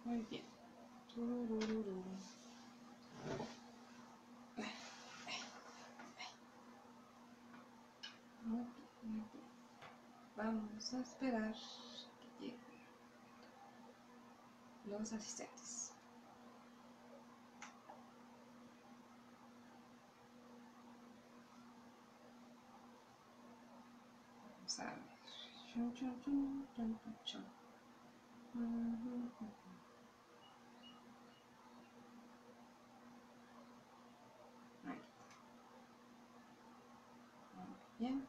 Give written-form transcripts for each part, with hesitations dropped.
Muy bien. Tururururu. Muy bien, muy bien. Vamos a esperar que lleguen los asistentes. Vamos a ver. Chun, chun, chun, chun, chun, chun. Ahí está. Muy bien.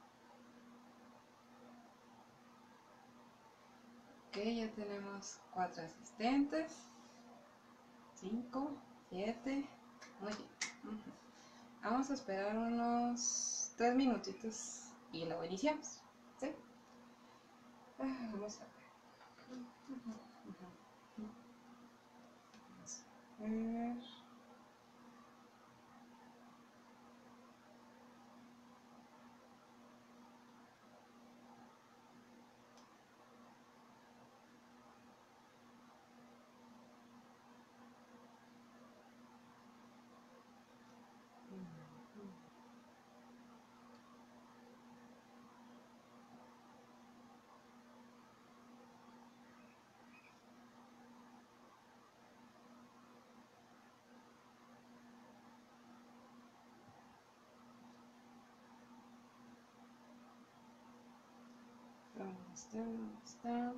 Ok, ya tenemos 4 asistentes. 5, 7. Muy bien. Vamos a esperar unos 3 minutitos y luego iniciamos. ¿Sí? Vamos a ver. Vamos a ver. ¿Dónde está? ¿Dónde está?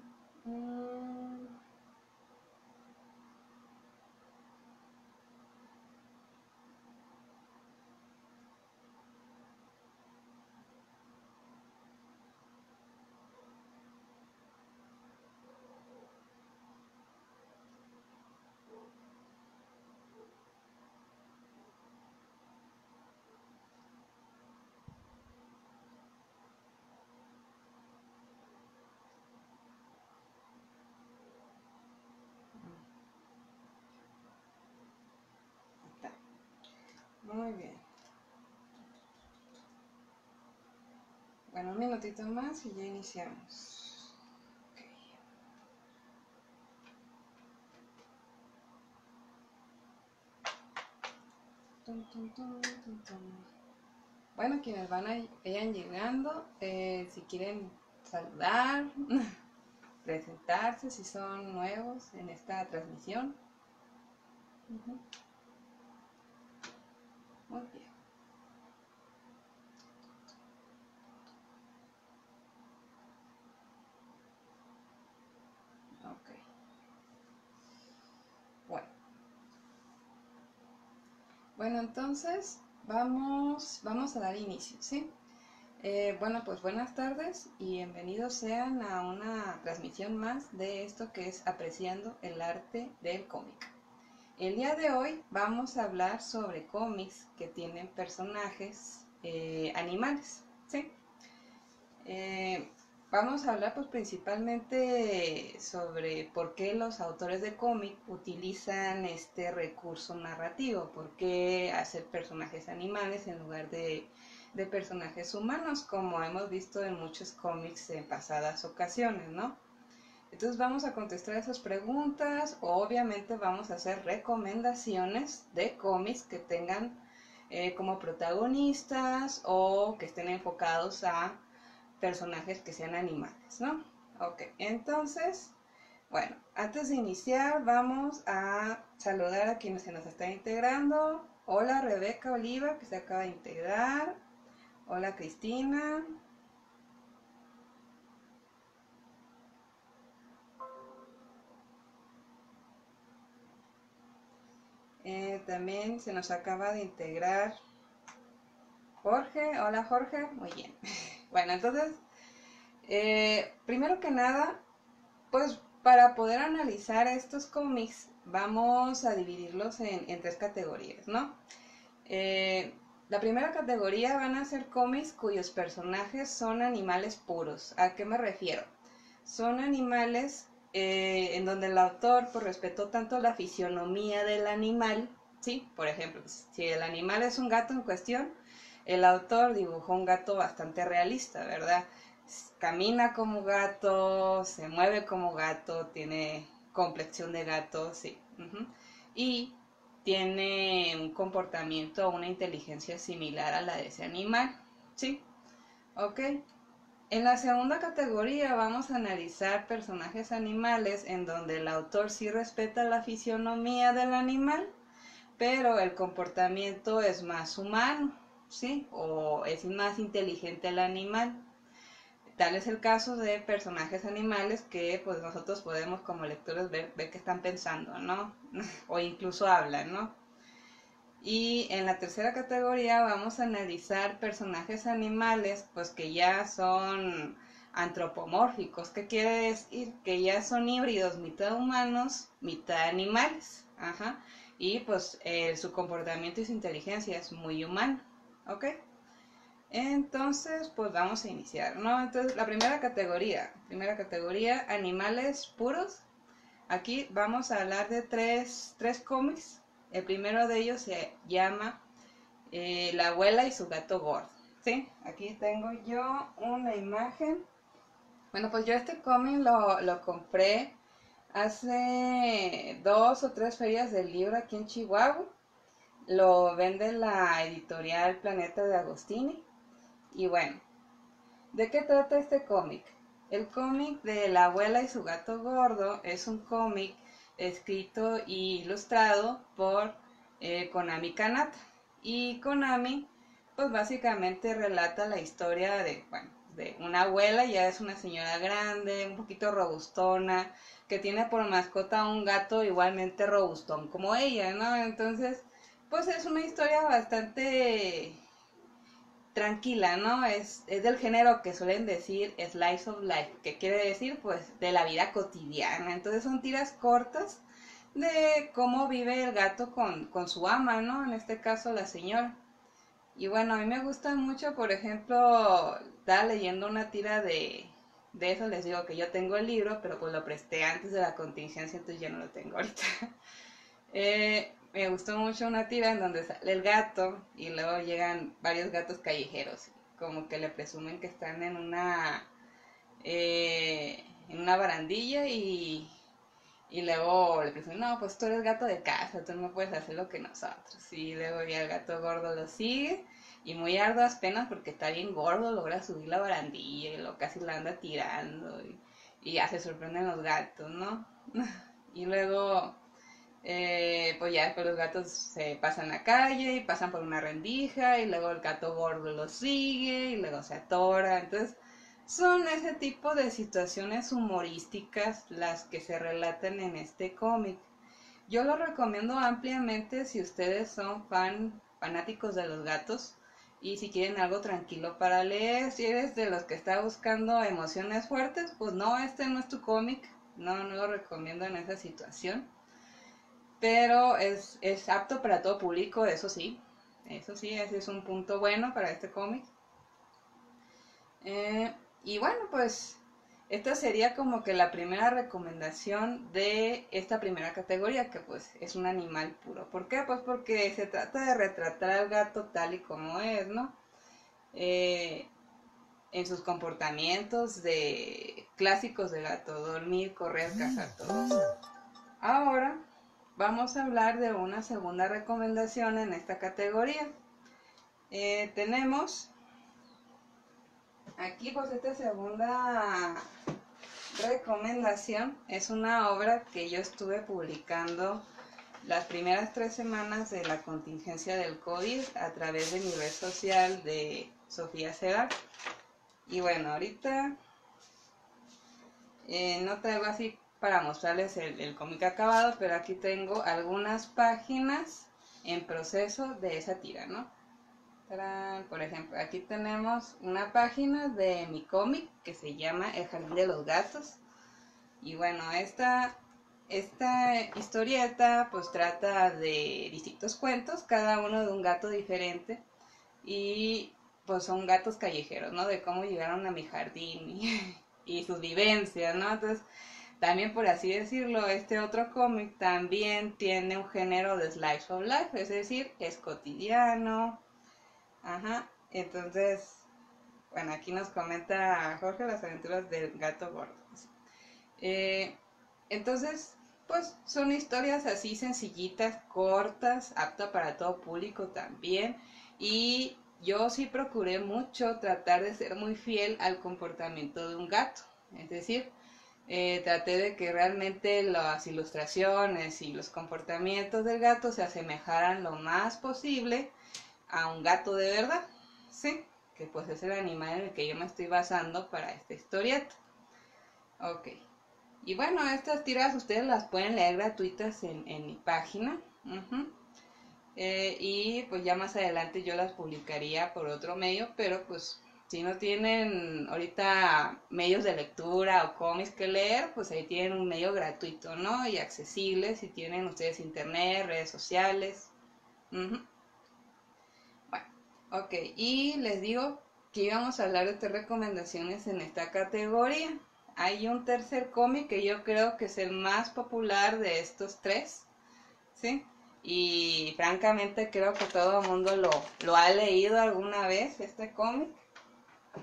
Está. Muy bien. Bueno, un minutito más y ya iniciamos. Okay. Tum, tum, tum, tum, tum. Bueno, quienes vayan llegando, si quieren saludar, presentarse, si son nuevos en esta transmisión. Muy bien. Ok. Bueno, entonces vamos a dar inicio, ¿sí? Bueno, pues buenas tardes y bienvenidos sean a una transmisión más de esto que es Apreciando el Arte del Cómic. El día de hoy vamos a hablar sobre cómics que tienen personajes animales, ¿sí? Vamos a hablar pues principalmente sobre por qué los autores de cómic utilizan este recurso narrativo, por qué hacer personajes animales en lugar de personajes humanos, como hemos visto en muchos cómics en pasadas ocasiones, ¿no? Entonces vamos a contestar esas preguntas, obviamente vamos a hacer recomendaciones de cómics que tengan como protagonistas o que estén enfocados a personajes que sean animales, ¿no? Ok, entonces, bueno, antes de iniciar vamos a saludar a quienes se nos están integrando. Hola Rebeca Oliva, que se acaba de integrar. Hola Cristina. También se nos acaba de integrar Jorge. Hola Jorge, muy bien. Bueno, entonces, primero que nada, pues para poder analizar estos cómics vamos a dividirlos en 3 categorías, ¿no? La primera categoría van a ser cómics cuyos personajes son animales puros. ¿A qué me refiero? Son animales en donde el autor pues, respetó tanto la fisionomía del animal, ¿sí? Por ejemplo, si el animal es un gato en cuestión, el autor dibujó un gato bastante realista, ¿verdad? Camina como gato, se mueve como gato, tiene complexión de gato, sí. Y tiene un comportamiento o una inteligencia similar a la de ese animal, ¿sí? Ok. En la segunda categoría vamos a analizar personajes animales en donde el autor sí respeta la fisionomía del animal, pero el comportamiento es más humano, ¿sí? O es más inteligente el animal. Tal es el caso de personajes animales que pues nosotros podemos como lectores ver qué están pensando, ¿no? O incluso hablan, ¿no? Y en la tercera categoría vamos a analizar personajes animales pues que ya son antropomórficos. ¿Qué quiere decir? Que ya son híbridos, mitad humanos, mitad animales. Ajá. Y pues su comportamiento y su inteligencia es muy humano. ¿Ok? Entonces, pues vamos a iniciar, ¿no? Entonces, la primera categoría, animales puros. Aquí vamos a hablar de tres cómics. El primero de ellos se llama La abuela y su gato gordo, ¿sí? Aquí tengo yo una imagen. Bueno, pues yo este cómic lo compré hace 2 o 3 ferias del libro aquí en Chihuahua. Lo vende la editorial Planeta de Agostini. Y bueno, ¿de qué trata este cómic? El cómic de La abuela y su gato gordo es un cómic escrito e ilustrado por Konami Kanata. Y Konami, pues básicamente relata la historia de, bueno, de una abuela, ya es una señora grande, un poquito robustona, que tiene por mascota un gato igualmente robustón como ella, ¿no? Entonces, pues es una historia bastante tranquila, ¿no? Es del género que suelen decir slice of life, que quiere decir pues de la vida cotidiana. Entonces son tiras cortas de cómo vive el gato con su ama, ¿no? En este caso la señora. Y bueno, a mí me gusta mucho, por ejemplo, estaba leyendo una tira de eso, les digo que yo tengo el libro, pero pues lo presté antes de la contingencia, entonces ya no lo tengo ahorita. Me gustó mucho una tira en donde sale el gato y luego llegan varios gatos callejeros, como que le presumen que están en una barandilla y luego le presumen, no, pues tú eres gato de casa, tú no puedes hacer lo que nosotros. Y luego ya el gato gordo lo sigue y muy arduas penas porque está bien gordo, logra subir la barandilla y lo casi la anda tirando y ya se sorprenden los gatos, ¿no? Y luego pues ya después los gatos se pasan la calle y pasan por una rendija y luego el gato gordo lo sigue y luego se atora. Entonces son ese tipo de situaciones humorísticas las que se relatan en este cómic. Yo lo recomiendo ampliamente si ustedes son fanáticos de los gatos y si quieren algo tranquilo para leer. Si eres de los que está buscando emociones fuertes, pues no, este no es tu cómic. No lo recomiendo en esa situación, pero es apto para todo público, eso sí, ese es un punto bueno para este cómic. Y bueno, pues esta sería como que la primera recomendación de esta primera categoría, que pues es un animal puro. ¿Por qué? Pues porque se trata de retratar al gato tal y como es, ¿no? En sus comportamientos de clásicos de gato, dormir, correr, cazar, todo eso. Ahora vamos a hablar de una segunda recomendación en esta categoría. Tenemos aquí pues esta segunda recomendación. Es una obra que yo estuve publicando las primeras 3 semanas de la contingencia del COVID a través de mi red social de Sofía Segar. Y bueno, ahorita no traigo así para mostrarles el cómic acabado, pero aquí tengo algunas páginas en proceso de esa tira, ¿no? Por ejemplo, aquí tenemos una página de mi cómic que se llama El Jardín de los Gatos. Y bueno, esta historieta pues trata de distintos cuentos, cada uno de un gato diferente. Y pues son gatos callejeros, ¿no? De cómo llegaron a mi jardín y sus vivencias, ¿no? Entonces, también por así decirlo, este otro cómic también tiene un género de slice of life, es decir, es cotidiano. Ajá, entonces, bueno, aquí nos comenta Jorge las aventuras del gato gordo. Eh, entonces, pues son historias así sencillitas, cortas, apta para todo público también. Y yo sí procuré mucho tratar de ser muy fiel al comportamiento de un gato. Es decir, traté de que realmente las ilustraciones y los comportamientos del gato se asemejaran lo más posible a un gato de verdad, ¿sí? Que pues es el animal en el que yo me estoy basando para esta historieta. Ok. Y bueno, estas tiras ustedes las pueden leer gratuitas en mi página. Y pues ya más adelante yo las publicaría por otro medio, pero pues si no tienen ahorita medios de lectura o cómics que leer, pues ahí tienen un medio gratuito, ¿no? Y accesible si tienen ustedes internet, redes sociales. Bueno, ok, y les digo que íbamos a hablar de 3 recomendaciones en esta categoría. Hay un tercer cómic que yo creo que es el más popular de estos 3, ¿sí? Y francamente creo que todo el mundo lo ha leído alguna vez, este cómic.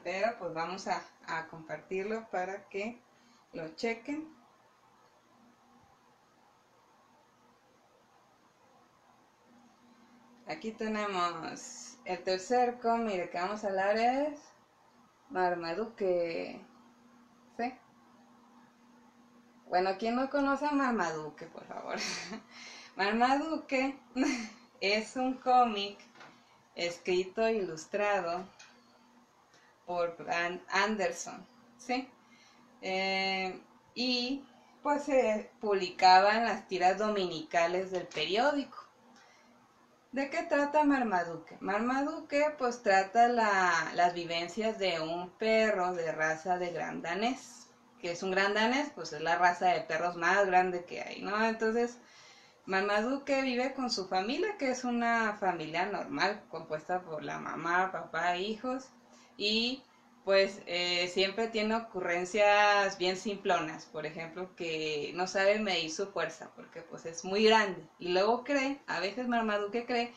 Pero pues vamos a compartirlo para que lo chequen. Aquí tenemos el tercer cómic del que vamos a hablar es Marmaduke. ¿Sí? Bueno, ¿quién no conoce a Marmaduke, por favor? Marmaduke es un cómic escrito e ilustrado por Brand Anderson, ¿sí? Y pues se publicaba en las tiras dominicales del periódico. ¿De qué trata Marmaduke? Marmaduke pues trata las vivencias de un perro de raza de gran danés. Que es un gran danés, pues es la raza de perros más grande que hay, ¿no? Entonces, Marmaduke vive con su familia, que es una familia normal, compuesta por la mamá, papá e hijos. Y pues siempre tiene ocurrencias bien simplonas, por ejemplo, que no sabe medir su fuerza, porque pues es muy grande. Y luego cree, a veces Marmaduke cree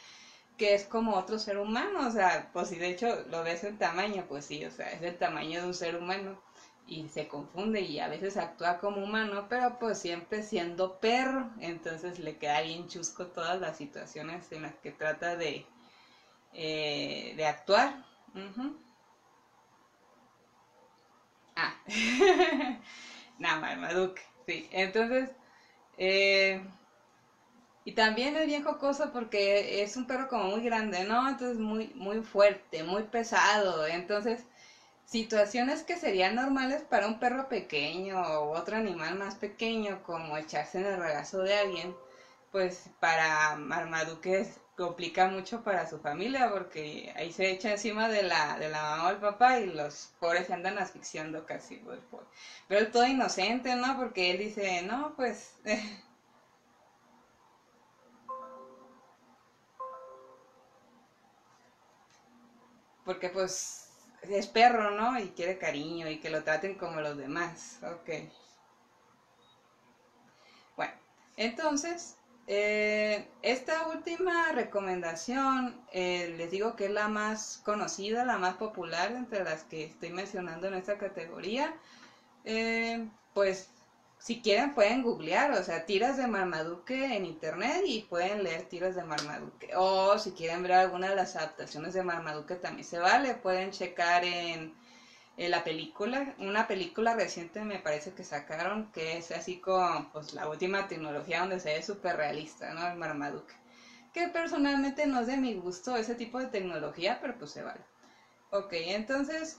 que es como otro ser humano, o sea, pues si de hecho lo ves en tamaño, pues sí, o sea, es el tamaño de un ser humano. Y se confunde y a veces actúa como humano, pero pues siempre siendo perro, entonces le queda bien chusco todas las situaciones en las que trata de actuar. Ah, nada, Marmaduke, sí. Entonces, eh, y también es bien jocoso porque es un perro como muy grande, ¿no? Entonces muy fuerte, muy pesado. Entonces, situaciones que serían normales para un perro pequeño o otro animal más pequeño, como echarse en el regazo de alguien, pues para Marmaduke complica mucho para su familia porque ahí se echa encima de la mamá o el papá y los pobres se andan asfixiando casi. Pues, pero él todo inocente, ¿no? Porque él dice, no, pues porque pues es perro, ¿no? Y quiere cariño y que lo traten como los demás. Ok. Bueno, entonces, esta última recomendación, les digo que es la más conocida, la más popular entre las que estoy mencionando en esta categoría. Pues, si quieren pueden googlear, o sea, tiras de Marmaduke en internet y pueden leer tiras de Marmaduke. O si quieren ver alguna de las adaptaciones de Marmaduke también se vale, pueden checar en la película, una película reciente me parece que sacaron, que es así con pues la última tecnología donde se ve súper realista, ¿no? El Marmaduke. Que personalmente no es de mi gusto ese tipo de tecnología, pero pues se vale. Ok, entonces,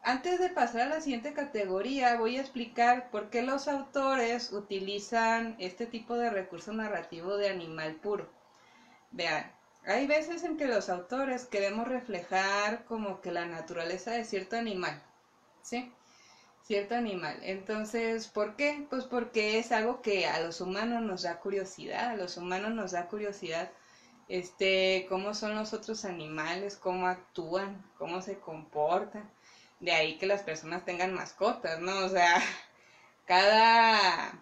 antes de pasar a la siguiente categoría, voy a explicar por qué los autores utilizan este tipo de recurso narrativo de animal puro. Vean, hay veces en que los autores queremos reflejar como que la naturaleza de cierto animal, ¿sí? Cierto animal. Entonces, ¿por qué? Pues porque es algo que a los humanos nos da curiosidad, a los humanos nos da curiosidad, cómo son los otros animales, cómo actúan, cómo se comportan. De ahí que las personas tengan mascotas, ¿no? O sea, cada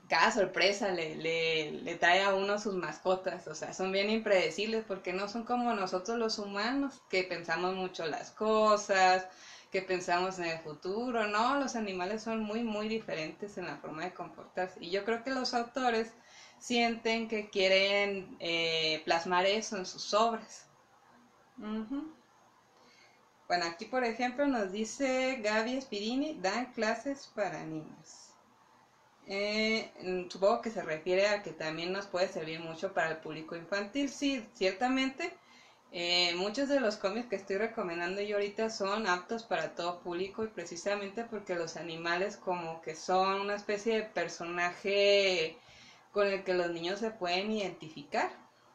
cada sorpresa le trae a uno sus mascotas, o sea, son bien impredecibles porque no son como nosotros los humanos, que pensamos mucho las cosas, que pensamos en el futuro, no, los animales son muy, muy diferentes en la forma de comportarse. Y yo creo que los autores sienten que quieren plasmar eso en sus obras. Ujú. Bueno, aquí por ejemplo nos dice Gaby Spirini, dan clases para niños. Supongo que se refiere a que también nos puede servir mucho para el público infantil. Sí, ciertamente. Muchos de los cómics que estoy recomendando yo ahorita son aptos para todo público y precisamente porque los animales como que son una especie de personaje con el que los niños se pueden identificar.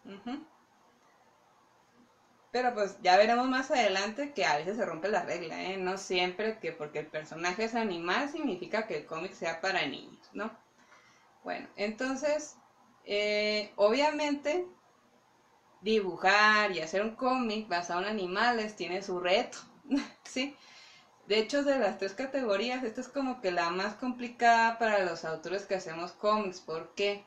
Ujú. Pero pues ya veremos más adelante que a veces se rompe la regla, ¿eh? No siempre que porque el personaje es animal significa que el cómic sea para niños, ¿no? Bueno, entonces, obviamente dibujar y hacer un cómic basado en animales tiene su reto, ¿sí? De hecho, de las tres categorías, esta es como que la más complicada para los autores que hacemos cómics. ¿Por qué?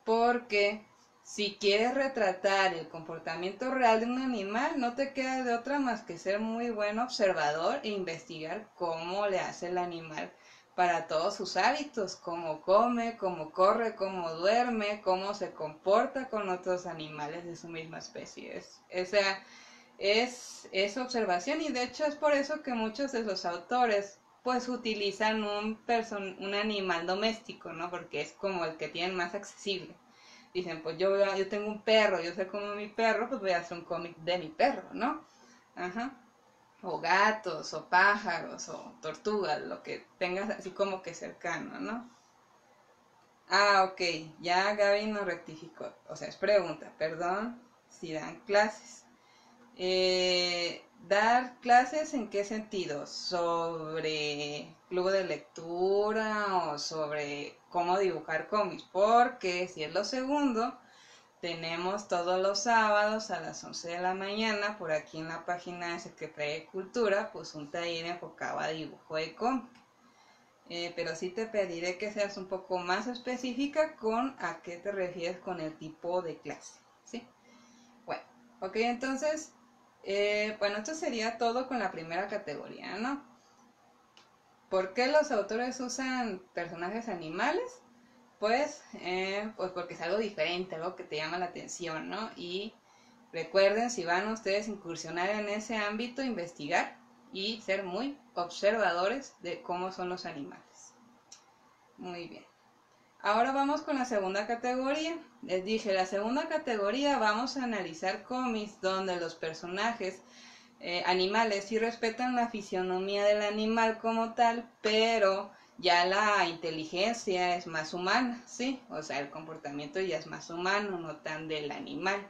Porque si quieres retratar el comportamiento real de un animal, no te queda de otra más que ser muy buen observador e investigar cómo le hace el animal para todos sus hábitos, cómo come, cómo corre, cómo duerme, cómo se comporta con otros animales de su misma especie. Es observación y de hecho es por eso que muchos de los autores pues utilizan un animal doméstico, ¿no? Porque es como el que tienen más accesible. Dicen, pues yo tengo un perro, yo sé cómo mi perro, pues voy a hacer un cómic de mi perro, ¿no? Ajá. O gatos, o pájaros, o tortugas, lo que tengas así como que cercano, ¿no? Ah, ok, ya Gaby nos rectificó. O sea, es pregunta, perdón si dan clases. ¿Dar clases en qué sentido? ¿Sobre club de lectura o sobre cómo dibujar cómics? Porque si es lo segundo, tenemos todos los sábados a las 11 de la mañana por aquí en la página de Secretaría de Cultura, pues un taller enfocado a dibujo de cómic. Pero sí te pediré que seas un poco más específica con a qué te refieres con el tipo de clase, ¿sí? Bueno, ok, entonces, bueno, esto sería todo con la primera categoría, ¿no? ¿Por qué los autores usan personajes animales? Pues porque es algo diferente, algo que te llama la atención, ¿no? Y recuerden, si van ustedes a incursionar en ese ámbito, investigar y ser muy observadores de cómo son los animales. Muy bien. Ahora vamos con la segunda categoría. Les dije, la segunda categoría vamos a analizar cómics donde los personajes animales sí respetan la fisionomía del animal como tal, pero ya la inteligencia es más humana, ¿sí? O sea, el comportamiento ya es más humano, no tan del animal.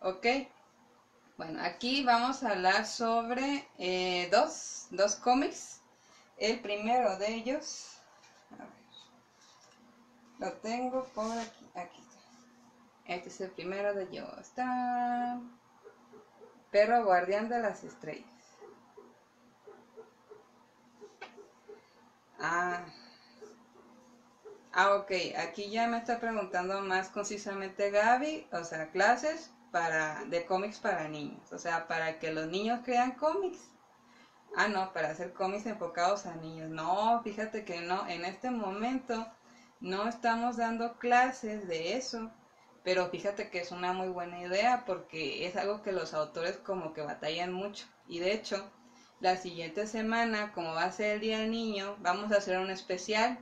¿Ok? Bueno, aquí vamos a hablar sobre dos cómics. El primero de ellos, a ver, lo tengo por aquí, aquí está. Este es el primero de ellos. Está Perro Guardián de las Estrellas. Ah, ok, aquí ya me está preguntando más concisamente Gaby, o sea, clases de cómics para niños, o sea, para que los niños crean cómics. Ah, no, para hacer cómics enfocados a niños. No, fíjate que no, en este momento no estamos dando clases de eso, pero fíjate que es una muy buena idea porque es algo que los autores como que batallan mucho. Y de hecho, la siguiente semana, como va a ser el Día del Niño, vamos a hacer un especial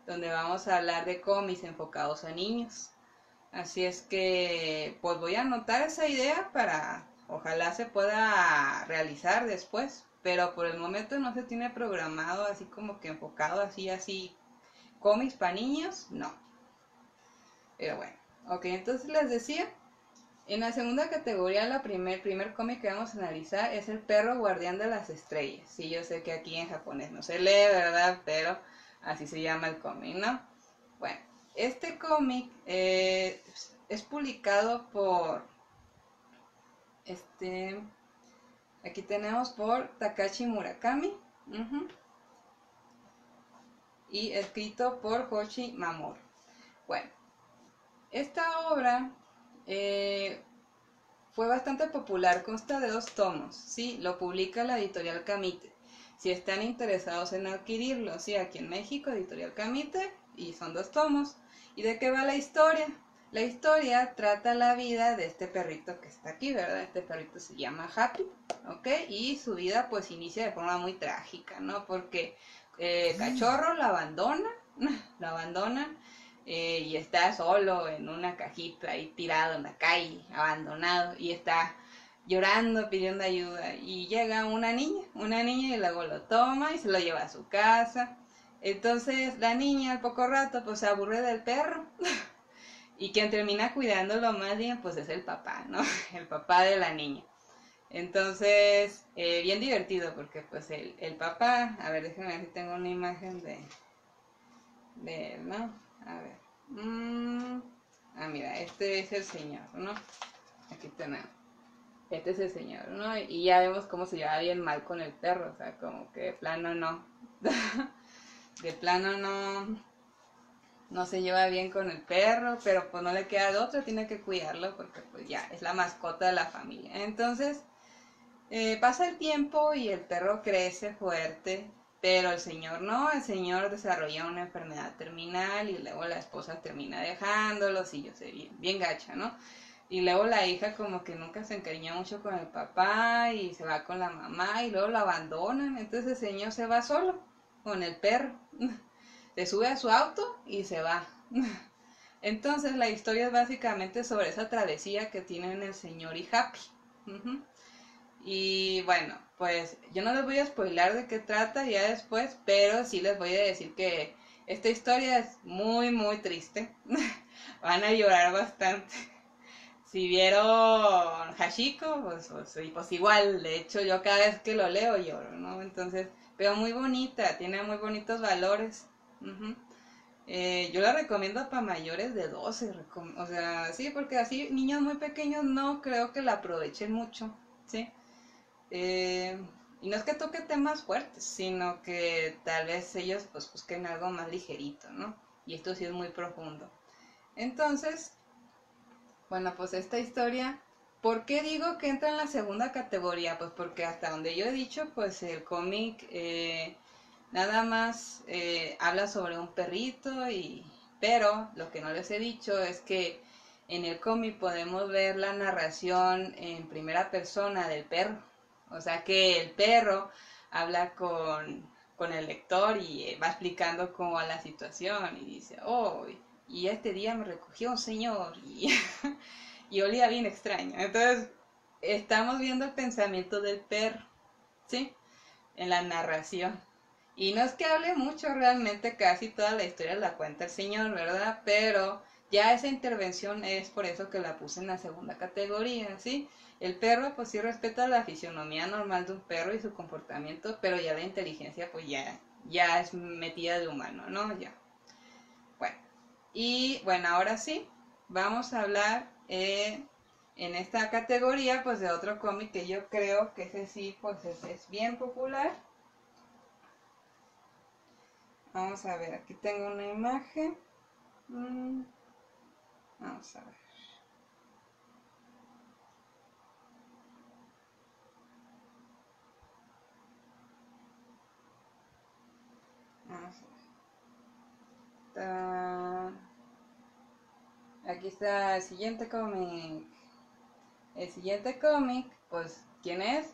donde vamos a hablar de cómics enfocados a niños. Así es que, pues voy a anotar esa idea para, ojalá se pueda realizar después, pero por el momento no se tiene programado así como que enfocado así, cómics para niños, no. Pero bueno, ok, entonces les decía, en la segunda categoría, primer cómic que vamos a analizar es El Perro Guardián de las Estrellas. Sí, yo sé que aquí en japonés no se lee, ¿verdad? Pero así se llama el cómic, ¿no? Bueno, este cómic es publicado por, este, aquí tenemos por Takashi Murakami, uh-huh, y escrito por Hoshi Mamoru. Bueno, esta obra fue bastante popular, consta de 2 tomos, sí, lo publica la editorial Kamite. si están interesados en adquirirlo. Sí, aquí en México, Editorial Camite, y son 2 tomos. ¿Y de qué va la historia? La historia trata la vida de este perrito que está aquí, ¿verdad? Este perrito se llama Happy, ¿ok? Y su vida pues inicia de forma muy trágica, ¿no? Porque cachorro lo abandona, lo abandonan, y está solo en una cajita ahí tirado en la calle, abandonado, y está llorando, pidiendo ayuda, y llega una niña y luego lo toma y se lo lleva a su casa. Entonces la niña al poco rato pues se aburre del perro y quien termina cuidándolo más bien pues es el papá, ¿no? El papá de la niña. Entonces, bien divertido porque pues el papá, a ver, déjenme ver si tengo una imagen de ¿no? A ver. Mira, este es el señor, ¿no? Aquí tenemos. Este es el señor, ¿no? Y ya vemos cómo se lleva bien mal con el perro, o sea, como que de plano no. De plano no se lleva bien con el perro, pero pues no le queda de otro, tiene que cuidarlo porque pues ya es la mascota de la familia. Entonces, pasa el tiempo y el perro crece fuerte, pero el señor no, el señor desarrolla una enfermedad terminal y luego la esposa termina dejándolos y yo sé, bien gacha, ¿no? Y luego la hija como que nunca se encariña mucho con el papá y se va con la mamá y luego lo abandonan, entonces el señor se va solo con el perro, se sube a su auto y se va. Entonces la historia es básicamente sobre esa travesía que tienen el señor y Happy. Y bueno, pues yo no les voy a spoilar de qué trata ya después, pero sí les voy a decir que esta historia es muy, muy triste. Van a llorar bastante. Si vieron Hachiko, pues igual, de hecho yo cada vez que lo leo lloro, ¿no? Entonces, pero muy bonita, tiene muy bonitos valores. Yo la recomiendo para mayores de 12, o sea, sí, porque así niños muy pequeños no creo que la aprovechen mucho, ¿sí? Y no es que toque temas fuertes, sino que tal vez ellos pues busquen algo más ligerito, ¿no? Y esto sí es muy profundo. Entonces, bueno, pues esta historia, ¿por qué digo que entra en la segunda categoría? Pues porque hasta donde yo he dicho, pues el cómic nada más habla sobre un perrito, pero lo que no les he dicho es que en el cómic podemos ver la narración en primera persona del perro. O sea que el perro habla con el lector y va explicando cómo va la situación y dice, oh, y este día me recogió un señor y olía bien extraño. Entonces, estamos viendo el pensamiento del perro, ¿sí? En la narración. Y no es que hable mucho, realmente casi toda la historia la cuenta el señor, ¿verdad? Pero ya esa intervención es por eso que la puse en la segunda categoría, ¿sí? El perro pues sí respeta la fisionomía normal de un perro y su comportamiento, pero ya la inteligencia pues ya es metida de humano, ¿no? Ya. Bueno, y bueno, ahora sí, vamos a hablar en esta categoría pues de otro cómic que yo creo que ese sí pues es bien popular. Vamos a ver, aquí tengo una imagen. Vamos a ver. Vamos a ver. Aquí está el siguiente cómic. El siguiente cómic, pues, ¿quién es?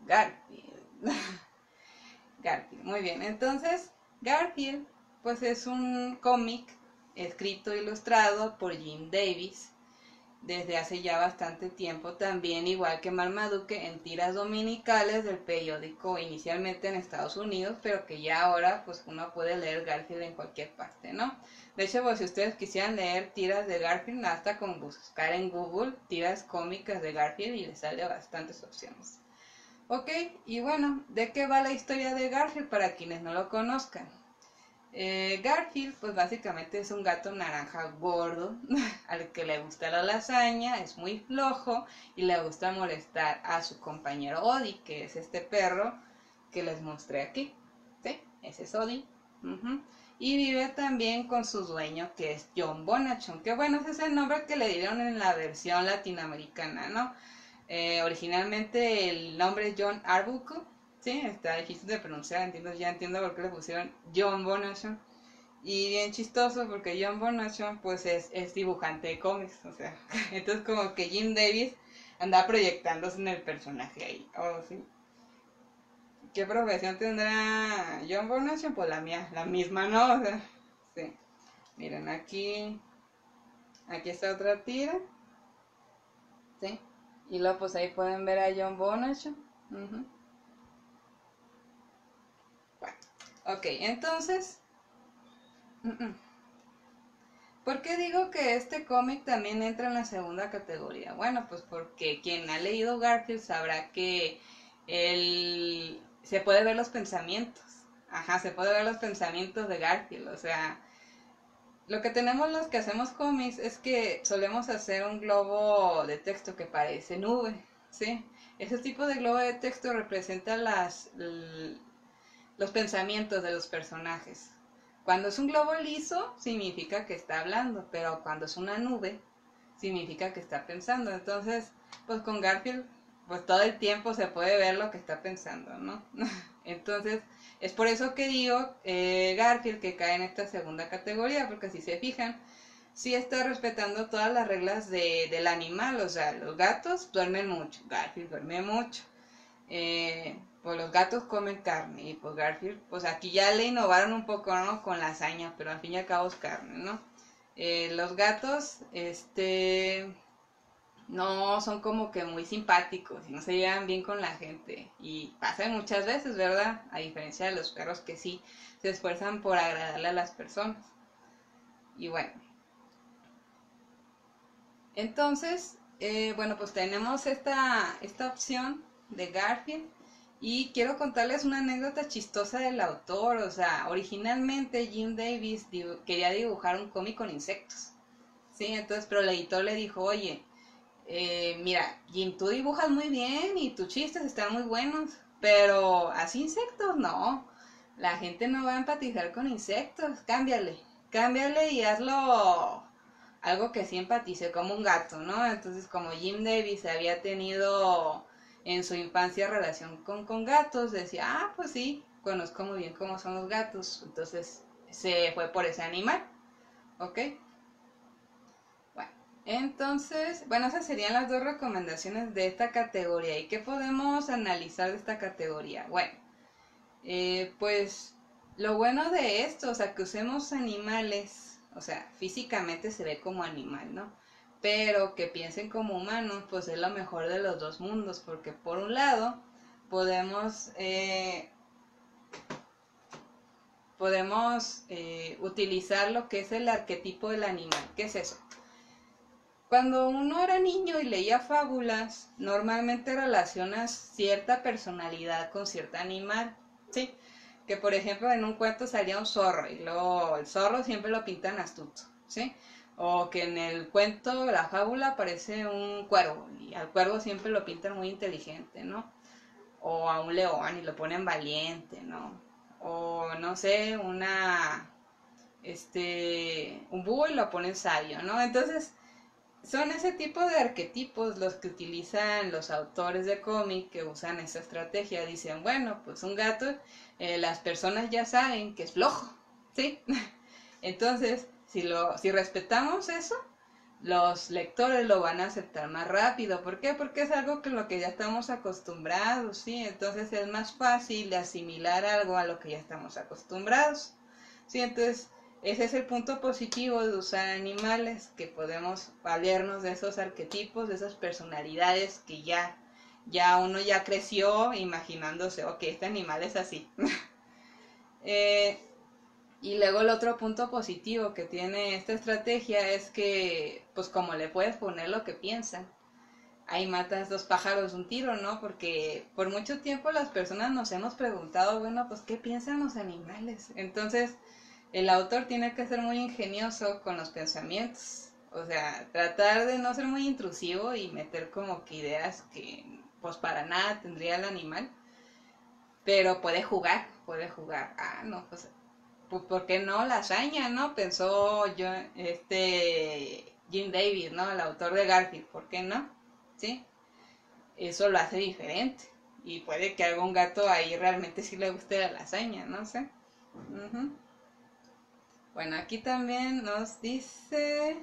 Garfield. Garfield, muy bien. Entonces, Garfield, pues es un cómic escrito e ilustrado por Jim Davis desde hace ya bastante tiempo, también igual que Marmaduke en tiras dominicales del periódico inicialmente en Estados Unidos, pero que ya ahora pues uno puede leer Garfield en cualquier parte, ¿no? De hecho, pues si ustedes quisieran leer tiras de Garfield, hasta con buscar en Google tiras cómicas de Garfield y les sale bastantes opciones. Ok, y bueno, ¿de qué va la historia de Garfield para quienes no lo conozcan? Garfield, pues básicamente es un gato naranja gordo, al que le gusta la lasaña, es muy flojo y le gusta molestar a su compañero Odie, que es este perro que les mostré aquí. ¿Sí? Ese es Odie. Y vive también con su dueño, que es John Bonachon, que bueno, ese es el nombre que le dieron en la versión latinoamericana, ¿no? Originalmente el nombre es John Arbuckle, Sí, está difícil de pronunciar, entiendo, ya entiendo por qué le pusieron John Bonachon. Y bien chistoso porque John Bonachon pues es dibujante de cómics, o sea, entonces como que Jim Davis anda proyectándose en el personaje ahí. Oh, sí. ¿Qué profesión tendrá John Bonachon? Pues la mía, la misma, ¿no? O sea, sí. Miren, aquí está otra tira, ¿sí? Y luego pues ahí pueden ver a John Bonachon. Uh-huh. Bueno, ok, entonces, ¿por qué digo que este cómic también entra en la segunda categoría? Bueno, pues porque quien ha leído Garfield sabrá que se puede ver los pensamientos. Ajá, se puede ver los pensamientos de Garfield. O sea, lo que tenemos los que hacemos cómics es que solemos hacer un globo de texto que parece nube, ¿sí? Ese tipo de globo de texto representa los pensamientos de los personajes. Cuando es un globo liso, significa que está hablando, pero cuando es una nube, significa que está pensando. Entonces, pues con Garfield, pues todo el tiempo se puede ver lo que está pensando, ¿no? Entonces, es por eso que digo Garfield que cae en esta segunda categoría, porque si se fijan, sí está respetando todas las reglas del animal. O sea, los gatos duermen mucho, Garfield duerme mucho. Pues los gatos comen carne y pues Garfield, pues aquí ya le innovaron un poco, ¿no? Con la hazaña, pero al fin y al cabo es carne, ¿no? Los gatos, no son como que muy simpáticos y no se llevan bien con la gente y pasa muchas veces, ¿verdad? A diferencia de los perros que sí se esfuerzan por agradarle a las personas. Y bueno, entonces, bueno, pues tenemos esta opción de Garfield. Y quiero contarles una anécdota chistosa del autor. O sea, originalmente Jim Davis quería dibujar un cómic con insectos. Sí, entonces, pero el editor le dijo, oye, mira, Jim, tú dibujas muy bien y tus chistes están muy buenos, pero así insectos no. La gente no va a empatizar con insectos. Cámbiale y hazlo algo que sí empatice, como un gato, ¿no? Entonces, como Jim Davis había tenido en su infancia relación con gatos, decía, ah, pues sí, conozco muy bien cómo son los gatos. Entonces, se fue por ese animal, ¿ok? Bueno, entonces, bueno, esas serían las dos recomendaciones de esta categoría. ¿Y qué podemos analizar de esta categoría? Bueno, pues lo bueno de esto, o sea, que usemos animales, o sea, físicamente se ve como animal, ¿no? Pero que piensen como humanos, pues es lo mejor de los dos mundos, porque por un lado podemos utilizar lo que es el arquetipo del animal. ¿Qué es eso? Cuando uno era niño y leía fábulas, normalmente relacionas cierta personalidad con cierto animal, ¿sí? Que por ejemplo en un cuento salía un zorro y luego el zorro siempre lo pintan astuto, ¿sí? O que en el cuento, la fábula, aparece un cuervo y al cuervo siempre lo pintan muy inteligente, ¿no? O a un león y lo ponen valiente, ¿no? O no sé, un búho y lo ponen sabio, ¿no? Entonces, son ese tipo de arquetipos los que utilizan los autores de cómic que usan esa estrategia. Dicen, bueno, pues un gato, las personas ya saben que es flojo, ¿sí? Entonces, si respetamos eso, los lectores lo van a aceptar más rápido. ¿Por qué? Porque es algo que lo que ya estamos acostumbrados, ¿sí? Entonces es más fácil de asimilar algo a lo que ya estamos acostumbrados, ¿sí? Entonces, ese es el punto positivo de usar animales, que podemos valernos de esos arquetipos, de esas personalidades que ya uno ya creció imaginándose, ok, este animal es así. Y luego el otro punto positivo que tiene esta estrategia es que, pues como le puedes poner lo que piensan, ahí matas dos pájaros de un tiro, ¿no? Porque por mucho tiempo las personas nos hemos preguntado, bueno, pues ¿qué piensan los animales? Entonces, el autor tiene que ser muy ingenioso con los pensamientos. O sea, tratar de no ser muy intrusivo y meter como que ideas que pues para nada tendría el animal. Pero puede jugar. Ah, no, pues ¿por qué no la hazaña, no? Pensó yo, Jim Davis, ¿no? El autor de Garfield, ¿por qué no? ¿Sí? Eso lo hace diferente. y puede que a algún gato ahí realmente sí le guste la lasaña, no sé. Bueno, aquí también nos dice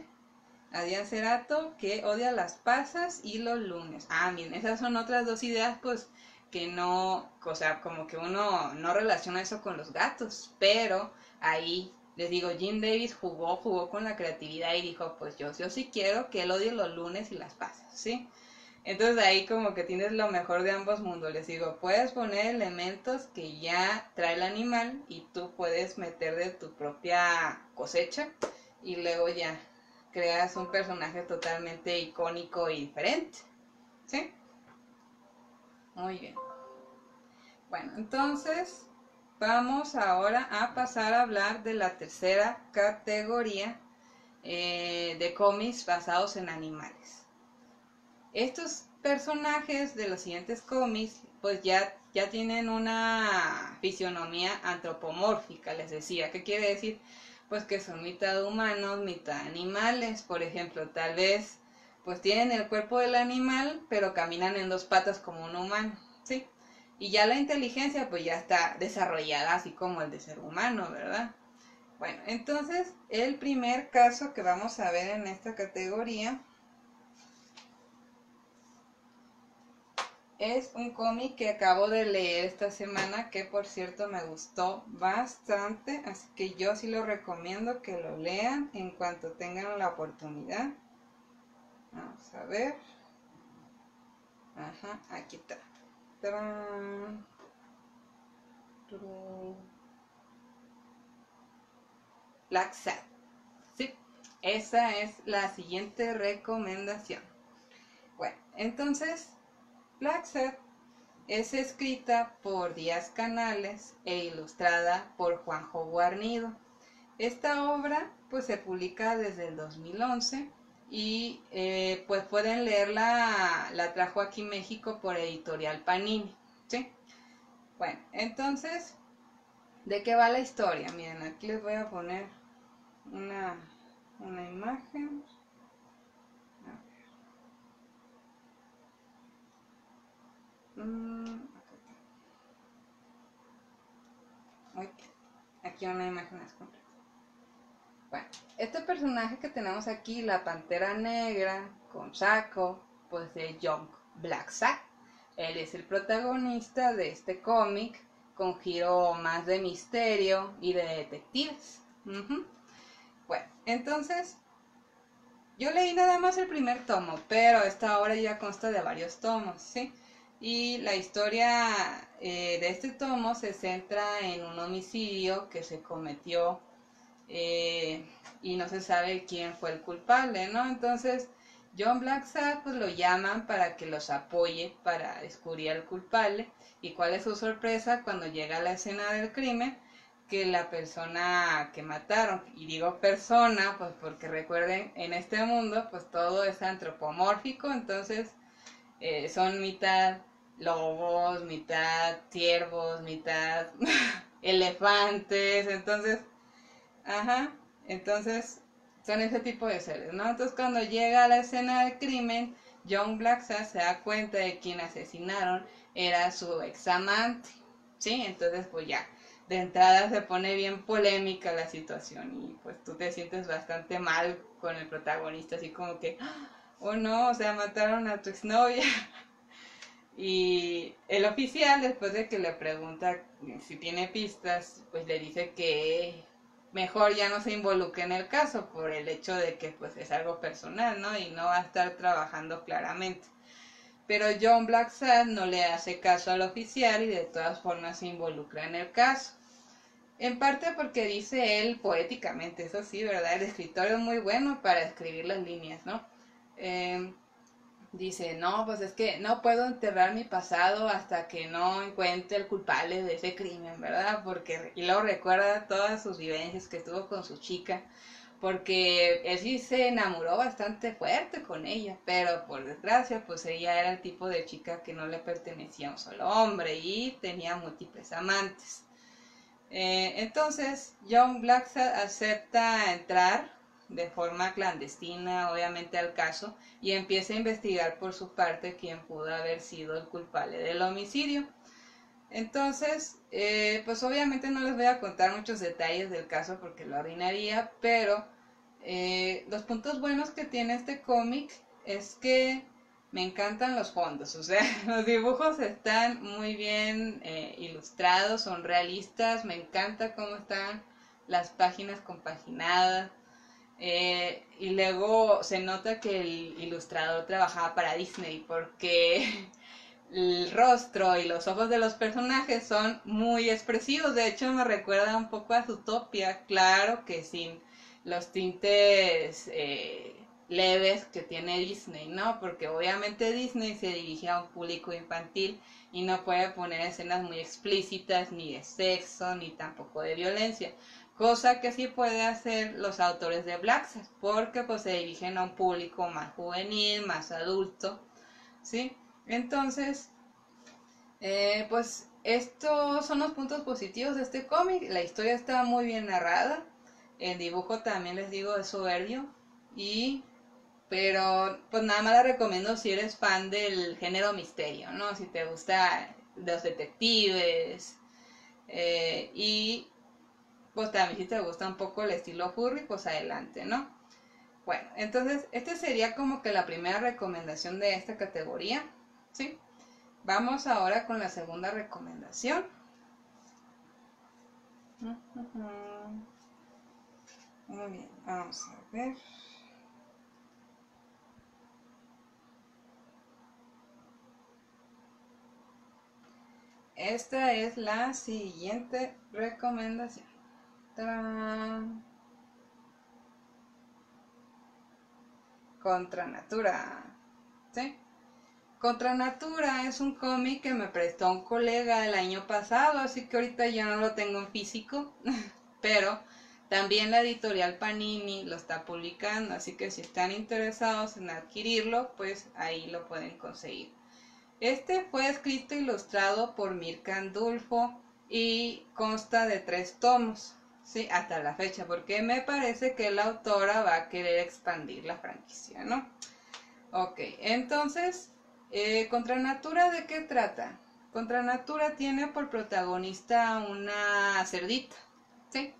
Adrián Cerato que odia las pasas y los lunes. Bien, esas son otras dos ideas, pues, que no, o sea, como que uno no relaciona eso con los gatos, pero ahí, les digo, Jim Davis jugó con la creatividad y dijo, pues yo sí quiero que él odie los lunes y las pasas, ¿sí? Entonces ahí como que tienes lo mejor de ambos mundos. Les digo, puedes poner elementos que ya trae el animal y tú puedes meter de tu propia cosecha y luego ya creas un personaje totalmente icónico y diferente. ¿Sí? Muy bien. Bueno, entonces vamos ahora a pasar a hablar de la tercera categoría de cómics basados en animales. Estos personajes de los siguientes cómics pues ya tienen una fisionomía antropomórfica, les decía. ¿Qué quiere decir? Pues que son mitad humanos, mitad animales. Por ejemplo, tal vez pues tienen el cuerpo del animal, pero caminan en dos patas como un humano, ¿sí? Y ya la inteligencia pues ya está desarrollada así como el de ser humano, ¿verdad? Bueno, entonces el primer caso que vamos a ver en esta categoría es un cómic que acabo de leer esta semana, que por cierto me gustó bastante, así que yo sí lo recomiendo que lo lean en cuanto tengan la oportunidad. Vamos a ver. Ajá, aquí está. ¡Tarán! Black Sad. Sí, esa es la siguiente recomendación. Bueno, entonces, Black Sad es escrita por Díaz Canales e ilustrada por Juanjo Guarnido. Esta obra pues se publica desde el 2011 y pues pueden leerla, la trajo aquí México por Editorial Panini, ¿sí? Bueno, entonces, ¿de qué va la historia? Miren, aquí les voy a poner una imagen. Aquí una imagen más completa. Bueno, este personaje que tenemos aquí, la Pantera Negra con saco, pues de Young Blacksack. Él es el protagonista de este cómic con giro más de misterio y de detectives. Bueno, entonces yo leí nada más el primer tomo, pero esta obra ya consta de varios tomos, ¿sí? Y la historia de este tomo se centra en un homicidio que se cometió y no se sabe quién fue el culpable, ¿no? Entonces, John Blacksad pues lo llaman para que los apoye para descubrir al culpable. ¿Y cuál es su sorpresa cuando llega a la escena del crimen? Que la persona que mataron, y digo persona, pues porque recuerden, en este mundo pues todo es antropomórfico, entonces son mitad lobos, mitad ciervos, mitad elefantes, entonces, entonces son ese tipo de seres, ¿no? Entonces cuando llega a la escena del crimen, John Blacksad se da cuenta de quien asesinaron era su examante, ¿sí? Entonces pues ya, de entrada se pone bien polémica la situación y pues tú te sientes bastante mal con el protagonista, así como que, oh no, o sea, mataron a tu exnovia. Y el oficial, después de que le pregunta si tiene pistas, pues le dice que mejor ya no se involucre en el caso por el hecho de que pues es algo personal, ¿no? Y no va a estar trabajando claramente. Pero John Blacksad no le hace caso al oficial y de todas formas se involucra en el caso. En parte porque dice él poéticamente, eso sí, ¿verdad? El escritor es muy bueno para escribir las líneas, ¿no? Dice, no, pues es que no puedo enterrar mi pasado hasta que no encuentre el culpable de ese crimen, ¿verdad? Y luego recuerda todas sus vivencias que tuvo con su chica, porque él sí se enamoró bastante fuerte con ella, pero por desgracia, pues ella era el tipo de chica que no le pertenecía a un solo hombre y tenía múltiples amantes. Entonces, John Blacksad acepta entrar de forma clandestina, obviamente, al caso y empieza a investigar por su parte quién pudo haber sido el culpable del homicidio. Entonces, pues obviamente no les voy a contar muchos detalles del caso porque lo arruinaría, pero los puntos buenos que tiene este cómic es que me encantan los fondos, o sea, los dibujos están muy bien ilustrados, son realistas, me encanta cómo están las páginas compaginadas. Y luego se nota que el ilustrador trabajaba para Disney porque el rostro y los ojos de los personajes son muy expresivos. De hecho, me recuerda un poco a Zootopia, claro que sin los tintes leves que tiene Disney, ¿no? Porque obviamente Disney se dirige a un público infantil y no puede poner escenas muy explícitas ni de sexo ni tampoco de violencia, cosa que sí puede hacer los autores de Black Sabbath, porque pues se dirigen a un público más juvenil, más adulto, ¿sí? Entonces, pues estos son los puntos positivos de este cómic. La historia está muy bien narrada, el dibujo también les digo es soberbio, pero pues nada más la recomiendo si eres fan del género misterio, ¿no? Si te gusta los detectives y pues también si te gusta un poco el estilo furry, pues adelante, ¿no? Bueno, entonces esta sería como que la primera recomendación de esta categoría, ¿sí? Vamos ahora con la segunda recomendación. Muy bien, vamos a ver. Esta es la siguiente recomendación. ¡Tarán! Contra Natura, ¿sí? Contra Natura es un cómic que me prestó un colega el año pasado, así que ahorita yo no lo tengo en físico, pero también la editorial Panini lo está publicando, así que si están interesados en adquirirlo, pues ahí lo pueden conseguir. Este fue escrito e ilustrado por Mirka Andulfo y consta de 3 tomos, ¿sí? Hasta la fecha, porque me parece que la autora va a querer expandir la franquicia, ¿no? Ok, entonces, Contra Natura, ¿de qué trata? Contra Natura tiene por protagonista una cerdita, ¿sí?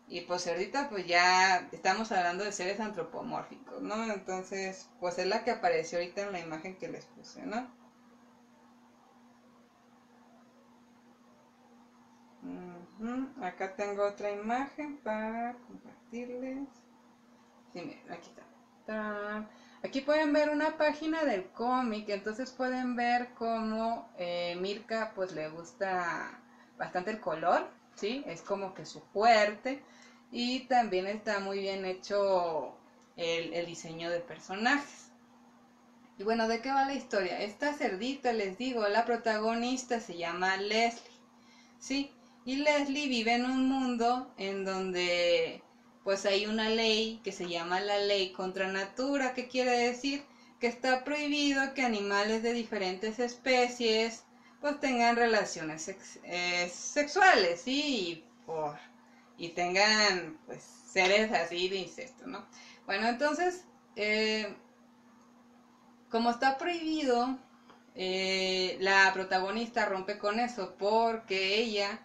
Y pues cerdita, pues ya estamos hablando de seres antropomórficos, ¿no? Entonces, pues es la que apareció ahorita en la imagen que les puse, ¿no? Acá tengo otra imagen para compartirles. Sí, miren, aquí está. ¡Tarán! Aquí pueden ver una página del cómic, entonces pueden ver cómo Mirka pues le gusta bastante el color, ¿sí? Es como que su fuerte y también está muy bien hecho el diseño de personajes. Y bueno, ¿de qué va la historia? Esta cerdita, les digo, la protagonista se llama Leslie, ¿sí? Y Leslie vive en un mundo en donde pues hay una ley que se llama la ley contra natura, que quiere decir que está prohibido que animales de diferentes especies pues tengan relaciones sexuales, ¿sí? Y tengan pues seres así de incesto, ¿no? Bueno, entonces, como está prohibido, la protagonista rompe con eso porque ella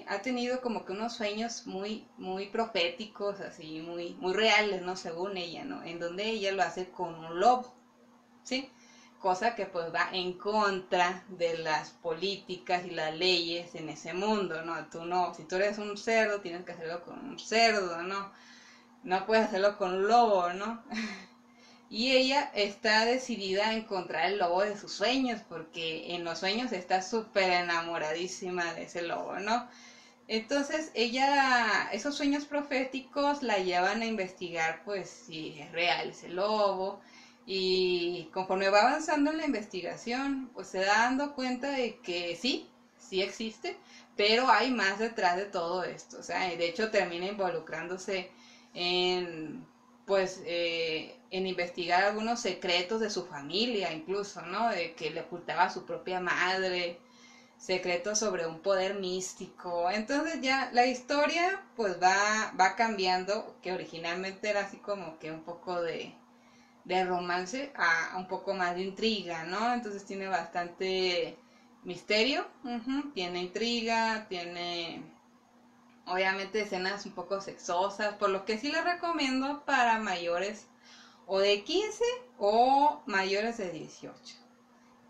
ha tenido como que unos sueños muy proféticos, así, muy reales, ¿no? Según ella, ¿no? En donde ella lo hace con un lobo, ¿sí? Cosa que pues va en contra de las políticas y las leyes en ese mundo, ¿no? Tú no, si tú eres un cerdo, tienes que hacerlo con un cerdo, ¿no? No puedes hacerlo con un lobo, ¿no? Y ella está decidida a encontrar el lobo de sus sueños, porque en los sueños está súper enamoradísima de ese lobo, ¿no? Entonces ella, esos sueños proféticos la llevan a investigar, pues, si es real ese lobo. Y conforme va avanzando en la investigación, pues se da dando cuenta de que sí existe, pero hay más detrás de todo esto. O sea, de hecho termina involucrándose en pues en investigar algunos secretos de su familia incluso, ¿no? De que le ocultaba a su propia madre, secretos sobre un poder místico. Entonces ya la historia pues va cambiando, que originalmente era así como que un poco de romance a un poco más de intriga, ¿no? Entonces tiene bastante misterio, tiene intriga, tiene obviamente escenas un poco sexosas, por lo que sí les recomiendo para mayores o de 15 o mayores de 18.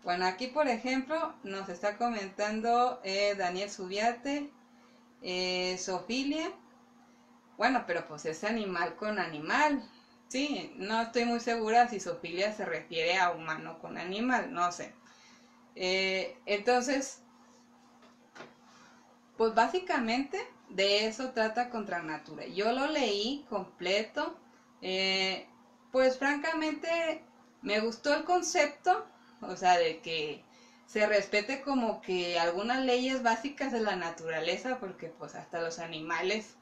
Bueno, aquí por ejemplo nos está comentando Daniel Subiate, Sofilia. Bueno, pero pues es animal con animal. Sí, no estoy muy segura si Sofilia se refiere a humano con animal, no sé. Entonces, pues básicamente de eso trata Contra Natura. Yo lo leí completo. Pues francamente me gustó el concepto, o sea, de que se respete como que algunas leyes básicas de la naturaleza, porque pues hasta los animales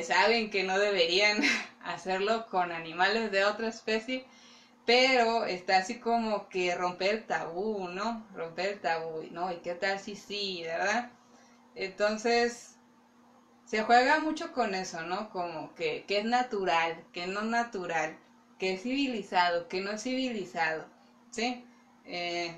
saben que no deberían hacerlo con animales de otra especie, pero está así como que romper el tabú, ¿no? Romper el tabú, ¿no? ¿Y qué tal si sí, verdad? Entonces, se juega mucho con eso, ¿no? Como que es natural, que no natural, que es civilizado, que no es civilizado, ¿sí? Eh,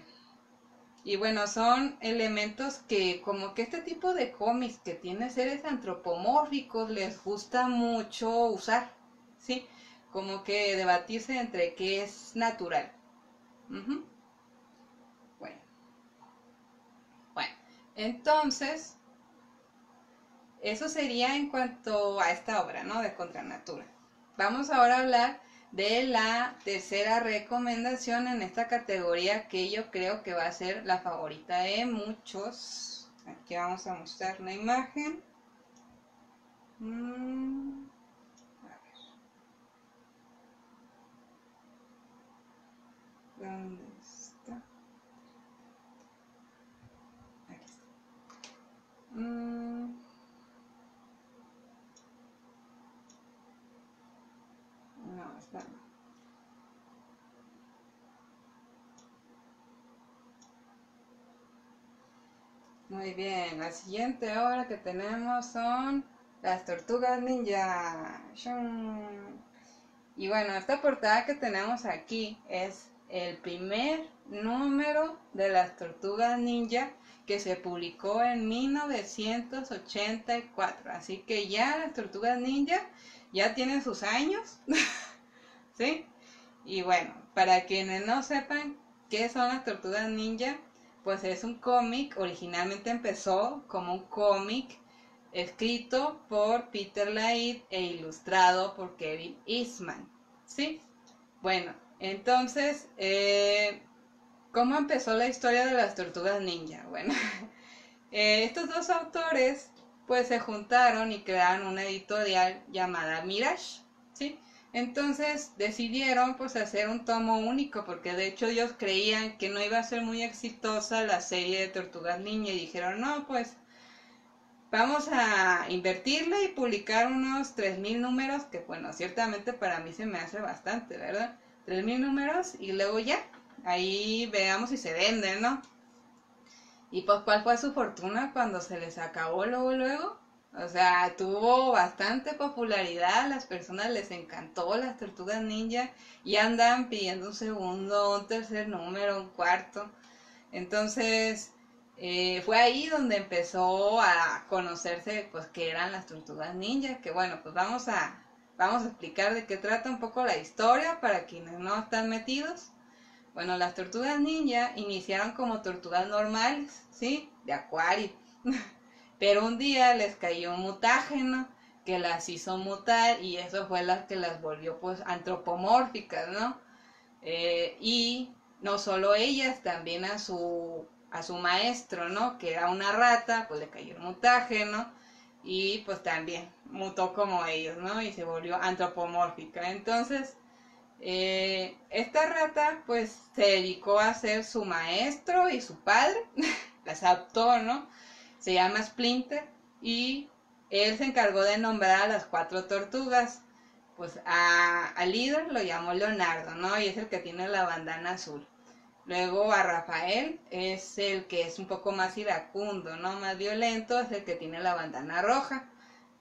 y bueno, son elementos que como que este tipo de cómics que tiene seres antropomórficos les gusta mucho usar, ¿sí? Como que debatirse entre qué es natural. Ujú. Bueno, bueno, entonces, eso sería en cuanto a esta obra, ¿no? De Contra Natura. Vamos ahora a hablar de la tercera recomendación en esta categoría que yo creo que va a ser la favorita de muchos. Aquí vamos a mostrar una imagen. A ver, ¿dónde está? Aquí está. No, está. Muy bien, la siguiente obra que tenemos son Las Tortugas Ninja. ¡Shum! Y bueno, esta portada que tenemos aquí es el primer número de Las Tortugas Ninja que se publicó en 1984. Así que ya las Tortugas Ninja ya tienen sus años, ¿sí? Y bueno, para quienes no sepan qué son las Tortugas Ninja, pues es un cómic, originalmente empezó como un cómic escrito por Peter Laird e ilustrado por Kevin Eastman, ¿sí? Bueno, entonces, ¿cómo empezó la historia de las Tortugas Ninja? Bueno, estos dos autores pues se juntaron y crearon una editorial llamada Mirage, ¿sí? Entonces decidieron pues hacer un tomo único porque de hecho ellos creían que no iba a ser muy exitosa la serie de Tortugas Ninja y dijeron no pues vamos a invertirle y publicar unos 3000 números que bueno ciertamente para mí se me hace bastante, ¿verdad? 3000 números y luego ya ahí veamos si se venden, ¿no? Y pues, ¿cuál fue su fortuna cuando se les acabó luego? O sea, tuvo bastante popularidad, las personas les encantó las Tortugas Ninja y andan pidiendo un segundo, un tercer número, un cuarto. Entonces, fue ahí donde empezó a conocerse, pues, qué eran las Tortugas Ninja, que bueno, pues vamos a explicar de qué trata un poco la historia para quienes no están metidos. Bueno, las tortugas ninja iniciaron como tortugas normales, ¿sí? De acuario. Pero un día les cayó un mutágeno que las hizo mutar y eso fue lo que las volvió pues antropomórficas, ¿no? Y no solo ellas, también a su maestro, ¿no? Que era una rata, pues le cayó el mutágeno y pues también mutó como ellos, ¿no? Y se volvió antropomórfica. Entonces, esta rata pues se dedicó a ser su maestro y su padre, las adoptó, ¿no? Se llama Splinter y él se encargó de nombrar a las 4 tortugas. Pues al líder lo llamó Leonardo, ¿no? Y es el que tiene la bandana azul. Luego a Rafael es el que es un poco más iracundo, ¿no? Más violento, es el que tiene la bandana roja.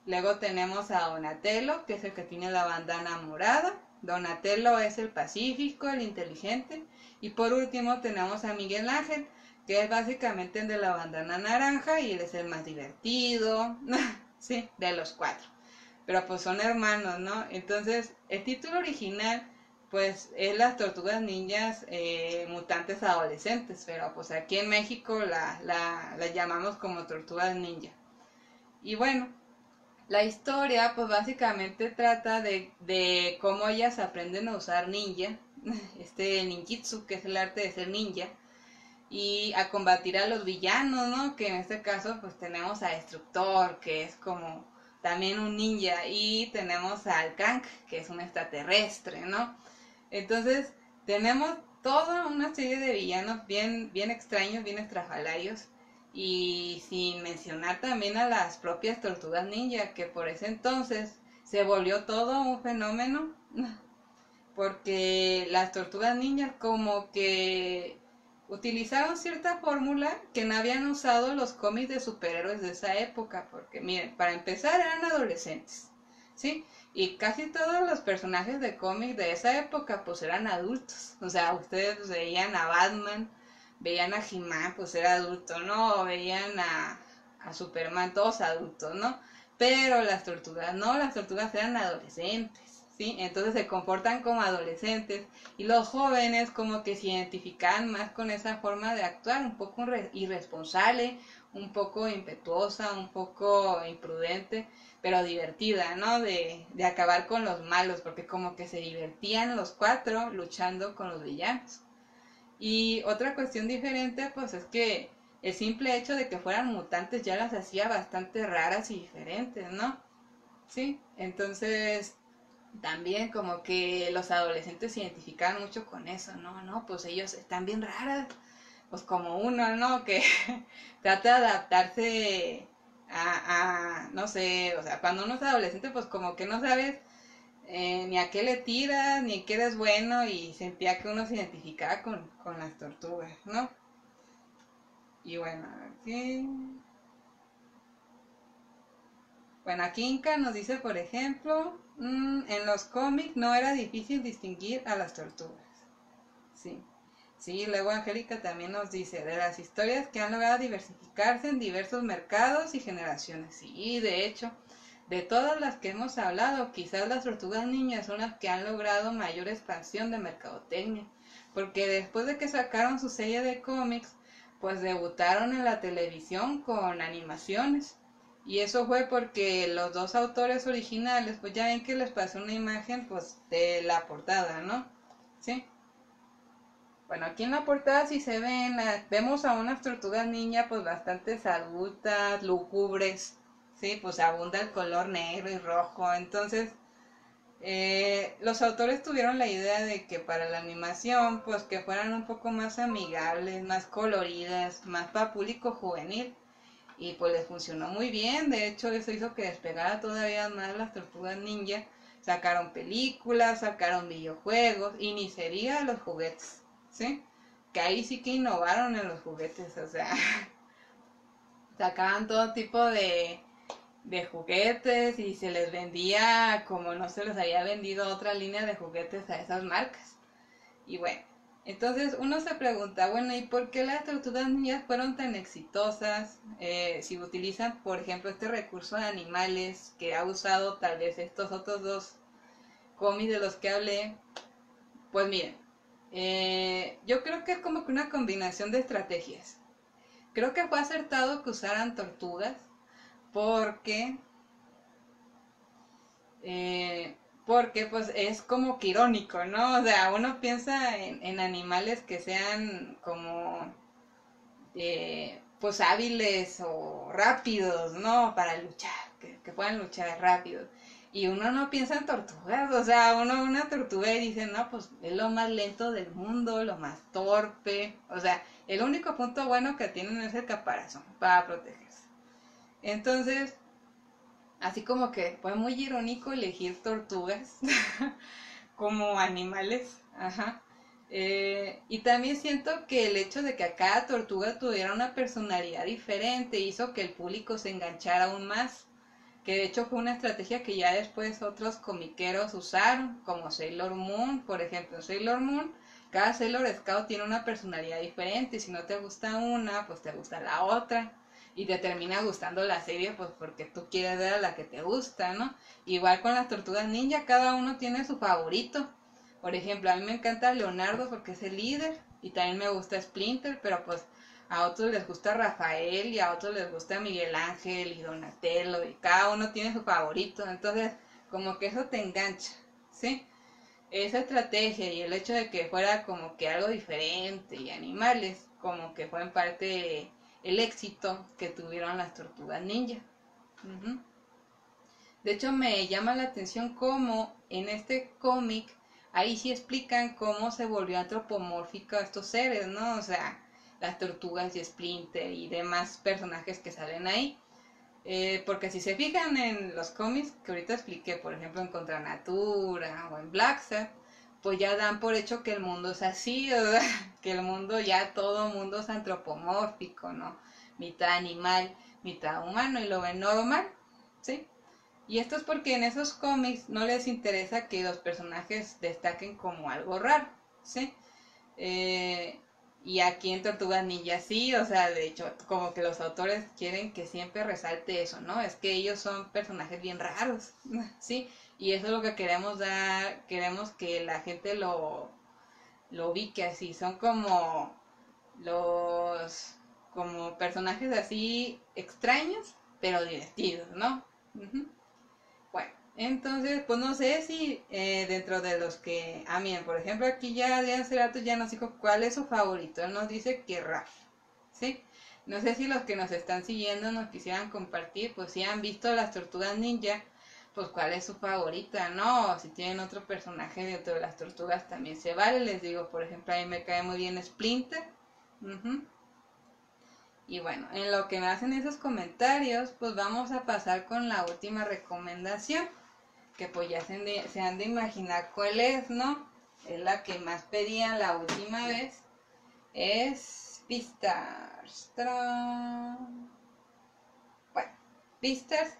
Luego tenemos a Donatello, que es el que tiene la bandana morada. Donatello es el pacífico, el inteligente. Y por último tenemos a Miguel Ángel, que es básicamente el de la bandana naranja y él es el más divertido, sí, de los cuatro. Pero pues son hermanos, ¿no? Entonces, el título original pues es las tortugas ninjas mutantes adolescentes, pero pues aquí en México la llamamos como tortugas ninja. Y bueno, la historia pues básicamente trata de cómo ellas aprenden a usar ninja, este ninjitsu, que es el arte de ser ninja, y a combatir a los villanos, ¿no? Que en este caso pues tenemos a Destructor, que es como también un ninja, y tenemos al Kang, que es un extraterrestre, ¿no? Entonces tenemos toda una serie de villanos bien extraños, bien estrafalarios, y sin mencionar también a las propias tortugas ninja, que por ese entonces se volvió todo un fenómeno, porque las tortugas ninjas como que utilizaron cierta fórmula que no habían usado los cómics de superhéroes de esa época, porque miren, para empezar eran adolescentes, ¿sí? Y casi todos los personajes de cómics de esa época pues eran adultos, o sea, ustedes veían a Batman, veían a He-Man, pues era adulto, ¿no? O veían a Superman, todos adultos, ¿no? Pero las tortugas no, las tortugas eran adolescentes. ¿Sí? Entonces se comportan como adolescentes y los jóvenes como que se identifican más con esa forma de actuar, un poco irresponsable, un poco impetuosa, un poco imprudente, pero divertida, ¿no? De acabar con los malos, porque como que se divertían los cuatro luchando con los villanos. Y otra cuestión diferente, pues es que el simple hecho de que fueran mutantes ya las hacía bastante raras y diferentes, ¿no? Sí, entonces también como que los adolescentes se identificaban mucho con eso, ¿no? No, pues ellos están bien raras, pues como uno, ¿no? Que trata de adaptarse no sé, o sea, cuando uno es adolescente, pues como que no sabes ni a qué le tiras, ni en qué eres bueno, y sentía que uno se identificaba con las tortugas, ¿no? Y bueno, aquí... Bueno, aquí Inca nos dice, por ejemplo, en los cómics no era difícil distinguir a las tortugas. Sí. Sí, luego Angélica también nos dice, de las historias que han logrado diversificarse en diversos mercados y generaciones. Sí, de hecho, de todas las que hemos hablado, quizás las tortugas niñas son las que han logrado mayor expansión de mercadotecnia. Porque después de que sacaron su serie de cómics, pues debutaron en la televisión con animaciones. Y eso fue porque los dos autores originales, pues ya ven que les pasó una imagen, pues, de la portada, ¿no? Sí. Bueno, aquí en la portada si se ven, vemos a unas tortugas niñas pues bastante adultas, lúgubres, sí, pues abunda el color negro y rojo, entonces los autores tuvieron la idea de que para la animación pues que fueran un poco más amigables, más coloridas, más para público juvenil, y pues les funcionó muy bien, de hecho eso hizo que despegara todavía más las tortugas ninja, sacaron películas, sacaron videojuegos y ni se diga los juguetes. ¿Sí? Que ahí sí que innovaron en los juguetes, o sea, sacaban todo tipo de juguetes y se les vendía como no se les había vendido otra línea de juguetes a esas marcas. Y bueno, entonces uno se pregunta, bueno, ¿y por qué las tortugas ninjas fueron tan exitosas? Si utilizan, por ejemplo, este recurso de animales que ha usado tal vez estos otros dos cómics de los que hablé, pues miren, yo creo que es como que una combinación de estrategias. Creo que fue acertado que usaran tortugas porque, eh, porque pues es como que irónico, ¿no? O sea, uno piensa en animales que sean como pues hábiles o rápidos, ¿no? Para luchar, que puedan luchar rápido. Y uno no piensa en tortugas, o sea, uno una tortuga y dice, no, pues es lo más lento del mundo, lo más torpe, o sea, el único punto bueno que tienen es el caparazón para protegerse. Entonces, así como que fue muy irónico elegir tortugas como animales, ajá. Y también siento que el hecho de que a cada tortuga tuviera una personalidad diferente hizo que el público se enganchara aún más. Que de hecho fue una estrategia que ya después otros comiqueros usaron, como Sailor Moon, por ejemplo. Sailor Moon, cada Sailor Scout tiene una personalidad diferente, y si no te gusta una, pues te gusta la otra, y te termina gustando la serie, pues porque tú quieres ver a la que te gusta, ¿no? Igual con las tortugas ninja, cada uno tiene su favorito. Por ejemplo, a mí me encanta Leonardo porque es el líder, y también me gusta Splinter, pero pues a otros les gusta Rafael y a otros les gusta Miguel Ángel y Donatello, y cada uno tiene su favorito. Entonces como que eso te engancha, ¿sí? Esa estrategia y el hecho de que fuera como que algo diferente y animales, como que fue en parte el éxito que tuvieron las tortugas ninja. Uh-huh. De hecho me llama la atención cómo en este cómic ahí sí explican cómo se volvió antropomórfico a estos seres, ¿no? O sea, las tortugas y Splinter y demás personajes que salen ahí. Porque si se fijan en los cómics que ahorita expliqué, por ejemplo en Contra Natura o en Black Sad, pues ya dan por hecho que el mundo es así, ¿verdad? Que el mundo ya todo mundo es antropomórfico, ¿no? Mitad animal, mitad humano, y lo ven normal, ¿sí? Y esto es porque en esos cómics no les interesa que los personajes destaquen como algo raro, ¿sí? Eh, y aquí en Tortugas Ninja sí, o sea, de hecho, como que los autores quieren que siempre resalte eso, ¿no? Es que ellos son personajes bien raros, ¿sí? Y eso es lo que queremos dar, queremos que la gente lo ubique así, son los, como personajes así extraños, pero divertidos, ¿no? Uh-huh. Bueno, entonces, pues no sé si dentro de los que... Ah, miren, por ejemplo, aquí ya Adrián Cerato ya nos dijo cuál es su favorito. Él nos dice que Raf, ¿sí? No sé si los que nos están siguiendo nos quisieran compartir, pues si han visto las Tortugas Ninja, pues cuál es su favorita, ¿no? O si tienen otro personaje dentro de las tortugas también se vale. Les digo, por ejemplo, a mí me cae muy bien Splinter. Uh-huh. Y bueno, en lo que me hacen esos comentarios, pues vamos a pasar con la última recomendación, que pues ya se han de imaginar cuál es, ¿no? Es la que más pedían la última vez. Es Beastars. ¡Tarán! Bueno, Beastars,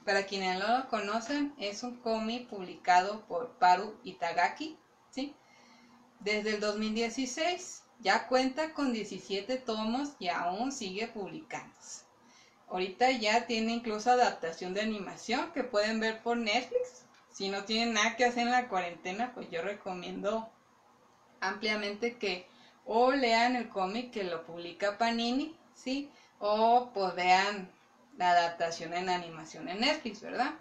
para quienes no lo conocen, es un cómic publicado por Paru Itagaki, ¿sí? Desde el 2016. Ya cuenta con 17 tomos y aún sigue publicándose. Ahorita ya tiene incluso adaptación de animación que pueden ver por Netflix. Si no tienen nada que hacer en la cuarentena, pues yo recomiendo ampliamente que o lean el cómic que lo publica Panini, ¿sí? O pues vean la adaptación en animación en Netflix, ¿verdad?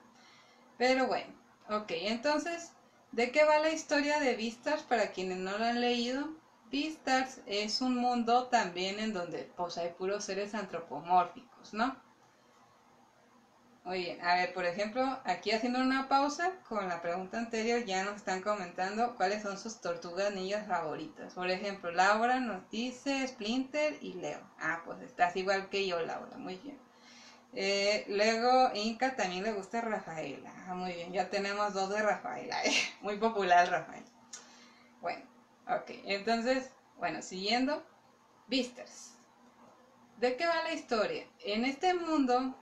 Pero bueno, ok, entonces, ¿de qué va la historia de Beastars para quienes no lo han leído? Beastars es un mundo también en donde pues hay puros seres antropomórficos, ¿no? Muy bien, a ver, por ejemplo, aquí haciendo una pausa con la pregunta anterior ya nos están comentando cuáles son sus tortugas ninjas favoritas. Por ejemplo, Laura nos dice Splinter y Leo. Ah, pues estás igual que yo, Laura, muy bien. Luego Inca también le gusta Rafaela. Ah, muy bien, ya tenemos dos de Rafaela. Muy popular Rafael. Bueno, ok, entonces, bueno, siguiendo, Beastars. ¿De qué va la historia? En este mundo,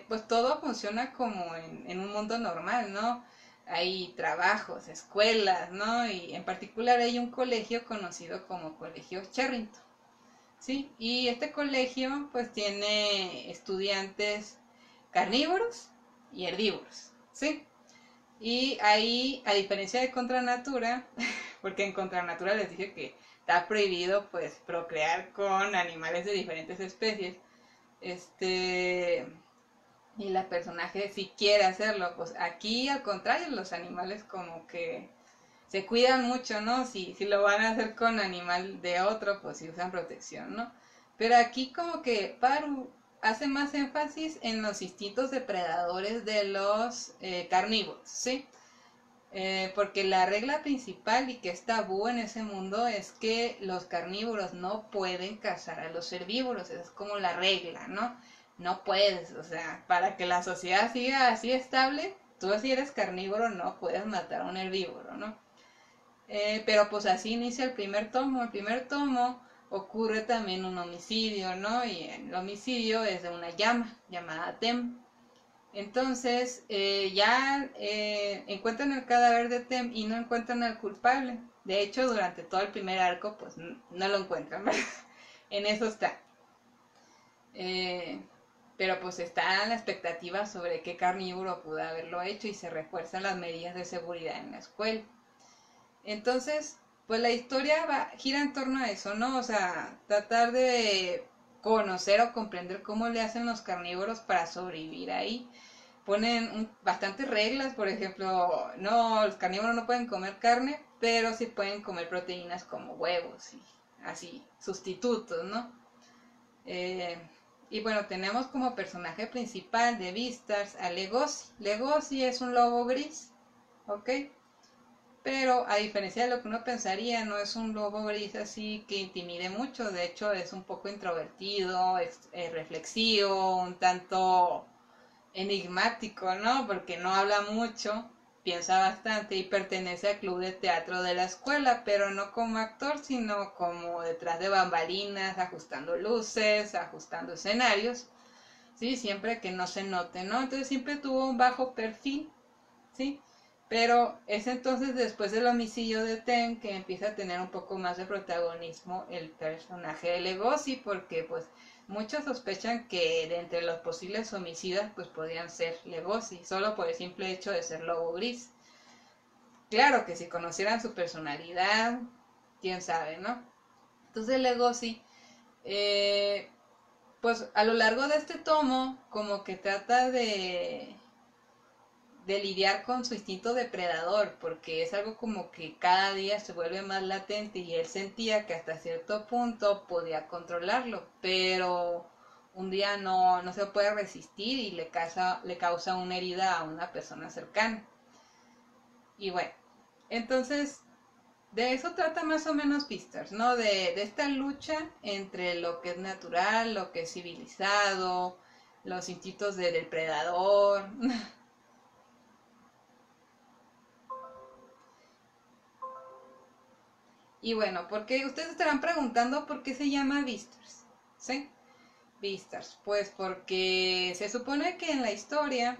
pues todo funciona como en un mundo normal, ¿no? Hay trabajos, escuelas, ¿no? Y en particular hay un colegio conocido como Colegio Charrington, ¿sí? Y este colegio pues tiene estudiantes carnívoros y herbívoros, ¿sí? Y ahí, a diferencia de Contranatura, porque en Contranatura les dije que está prohibido pues procrear con animales de diferentes especies, y la personaje si quiere hacerlo, pues aquí al contrario, los animales como que se cuidan mucho, ¿no? Si lo van a hacer con animal de otro, pues si usan protección, ¿no? Pero aquí como que Paru hace más énfasis en los instintos depredadores de los carnívoros, ¿sí? Porque la regla principal y que es tabú en ese mundo es que los carnívoros no pueden cazar a los herbívoros, es como la regla, ¿no? No puedes, o sea, para que la sociedad siga así estable, tú si eres carnívoro no puedes matar a un herbívoro, ¿no? Pero pues así inicia el primer tomo. El primer tomo ocurre también un homicidio, ¿no? Y el homicidio es de una llama llamada Tem. Entonces ya encuentran el cadáver de Tem y no encuentran al culpable. De hecho, durante todo el primer arco, pues no lo encuentran, ¿verdad? En eso está. Eh, pero pues está la expectativa sobre qué carnívoro pudo haberlo hecho y se refuerzan las medidas de seguridad en la escuela. Entonces, pues la historia gira en torno a eso, ¿no? O sea, tratar de conocer o comprender cómo le hacen los carnívoros para sobrevivir ahí. Ponen bastantes reglas, por ejemplo, no, los carnívoros no pueden comer carne, pero sí pueden comer proteínas como huevos y así, sustitutos, ¿no? Eh, y bueno, tenemos como personaje principal de Beastars a Legosi. Legosi es un lobo gris, ¿ok? Pero a diferencia de lo que uno pensaría, no es un lobo gris así que intimide mucho. De hecho, es un poco introvertido, reflexivo, un tanto enigmático, ¿no? Porque no habla mucho, piensa bastante y pertenece al club de teatro de la escuela, pero no como actor, sino como detrás de bambalinas, ajustando luces, ajustando escenarios, ¿sí? Siempre que no se note, ¿no? Entonces siempre tuvo un bajo perfil, ¿sí? Pero es entonces después del homicidio de Ten que empieza a tener un poco más de protagonismo el personaje de Legosi, porque pues muchos sospechan que de entre los posibles homicidas pues podían ser Legosi, solo por el simple hecho de ser lobo gris. Claro que si conocieran su personalidad, quién sabe, ¿no? Entonces Legosi, pues a lo largo de este tomo, como que trata de lidiar con su instinto depredador, porque es algo como que cada día se vuelve más latente y él sentía que hasta cierto punto podía controlarlo, pero un día no se puede resistir y le causa una herida a una persona cercana. Y bueno, entonces de eso trata más o menos Beastars, ¿no? De esta lucha entre lo que es natural, lo que es civilizado, los instintos del depredador. Y bueno, porque ustedes estarán preguntando por qué se llama Beastars, ¿sí? Beastars, pues porque se supone que en la historia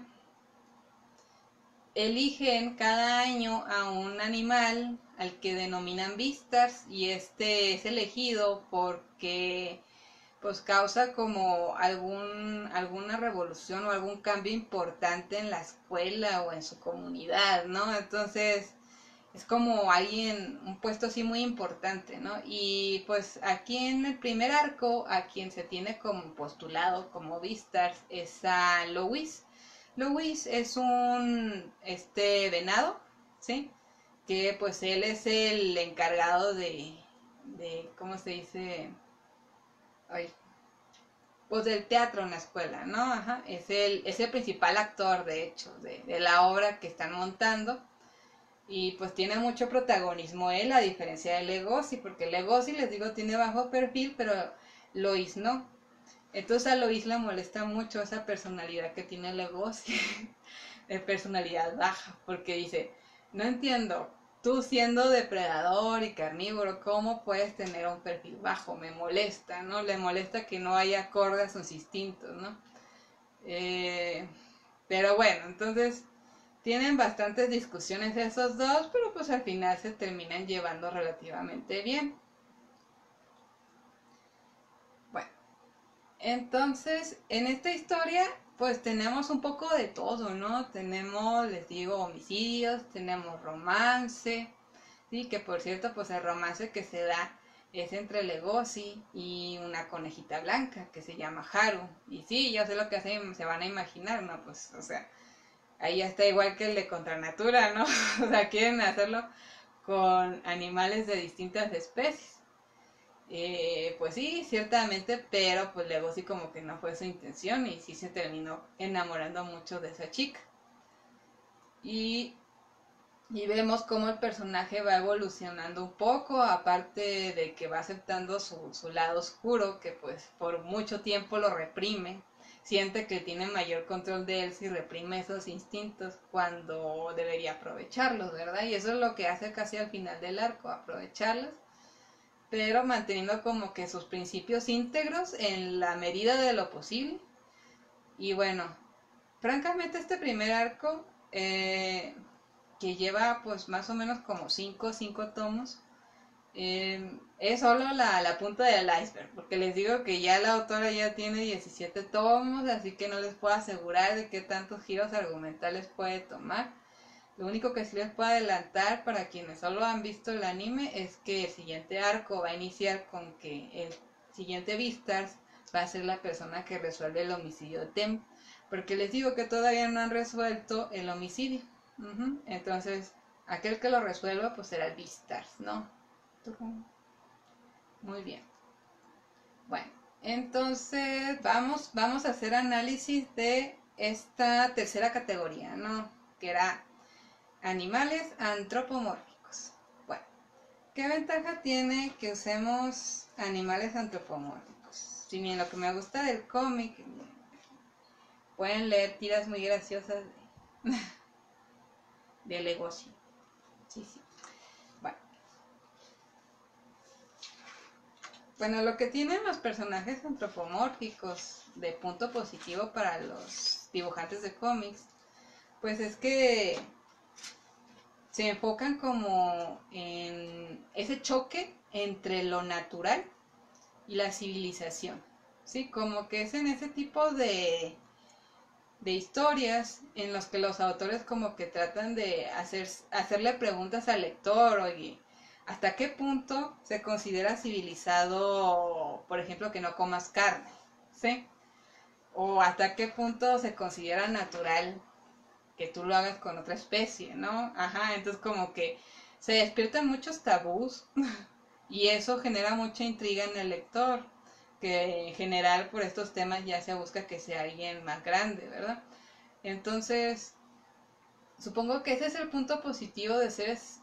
eligen cada año a un animal al que denominan Beastars y este es elegido porque pues causa como alguna revolución o algún cambio importante en la escuela o en su comunidad, ¿no? Entonces es como alguien, un puesto así muy importante, ¿no? Y pues aquí en el primer arco, a quien se tiene como postulado como Beastars es a Louis. Louis es un venado, ¿sí? Que pues él es el encargado de ¿cómo se dice? Ay, pues del teatro en la escuela, ¿no? Ajá, es el principal actor, de hecho, de la obra que están montando. Y pues tiene mucho protagonismo él, a diferencia de Legosi, porque Legosi, les digo, tiene bajo perfil, pero Lois no. Entonces a Lois le molesta mucho esa personalidad que tiene Legosi, de personalidad baja, porque dice, no entiendo, tú siendo depredador y carnívoro, ¿cómo puedes tener un perfil bajo? Me molesta, ¿no? Le molesta que no haya acorde a sus instintos, ¿no? Eh, pero bueno, entonces tienen bastantes discusiones esos dos, pero pues al final se terminan llevando relativamente bien. Bueno, entonces en esta historia pues tenemos un poco de todo, ¿no? Tenemos, les digo, homicidios, tenemos romance, sí, que por cierto pues el romance que se da es entre Legosi y una conejita blanca que se llama Haru. Y sí, yo sé lo que hacen, se van a imaginar, ¿no? Pues, o sea, ahí ya está igual que el de Contranatura, ¿no? O sea, quieren hacerlo con animales de distintas especies. Pues sí, ciertamente, pero pues luego sí como que no fue su intención y sí se terminó enamorando mucho de esa chica. Y, y vemos cómo el personaje va evolucionando un poco, aparte de que va aceptando su lado oscuro, que pues por mucho tiempo lo reprime. siente que tiene mayor control de él si reprime esos instintos cuando debería aprovecharlos, ¿verdad? Y eso es lo que hace casi al final del arco, aprovecharlos, pero manteniendo como que sus principios íntegros en la medida de lo posible. Y bueno, francamente este primer arco, que lleva pues más o menos como cinco tomos, es solo la punta del iceberg, porque les digo que ya la autora ya tiene 17 tomos, así que no les puedo asegurar de qué tantos giros argumentales puede tomar. Lo único que sí les puedo adelantar para quienes solo han visto el anime es que el siguiente arco va a iniciar con que el siguiente Beastars va a ser la persona que resuelve el homicidio de Tem, porque les digo que todavía no han resuelto el homicidio. Entonces, aquel que lo resuelva pues será el Beastars, ¿no? Muy bien. Bueno, entonces vamos a hacer análisis de esta tercera categoría, ¿no? Que era animales antropomórficos. Bueno, ¿qué ventaja tiene que usemos animales antropomórficos? Si bien lo que me gusta del cómic, pueden leer tiras muy graciosas de Legoshi. Sí. Bueno, lo que tienen los personajes antropomórficos de punto positivo para los dibujantes de cómics, pues es que se enfocan como en ese choque entre lo natural y la civilización, ¿sí? Como que es en ese tipo de historias en los que los autores como que tratan de hacerle preguntas al lector, oye, ¿hasta qué punto se considera civilizado, por ejemplo, que no comas carne? ¿Sí? O hasta qué punto se considera natural que tú lo hagas con otra especie, ¿no? Ajá, entonces como que se despiertan muchos tabús y eso genera mucha intriga en el lector, que en general por estos temas ya se busca que sea alguien más grande, ¿verdad? Entonces, supongo que ese es el punto positivo de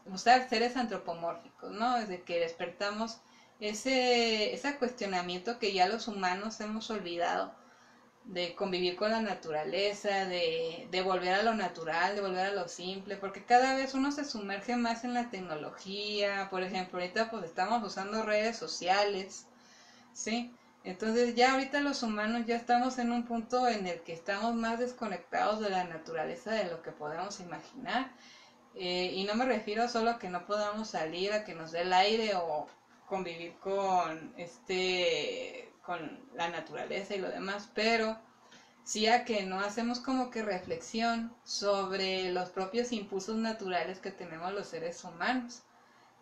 usar seres antropomórficos, ¿no? Desde que despertamos ese cuestionamiento que ya los humanos hemos olvidado, de convivir con la naturaleza, de volver a lo natural, de volver a lo simple, porque cada vez uno se sumerge más en la tecnología. Por ejemplo, ahorita pues estamos usando redes sociales, ¿sí? Entonces ya ahorita los humanos ya estamos en un punto en el que estamos más desconectados de la naturaleza de lo que podemos imaginar. Y no me refiero solo a que no podamos salir, a que nos dé el aire o convivir con la naturaleza y lo demás, pero sí a que no hacemos como que reflexión sobre los propios impulsos naturales que tenemos los seres humanos.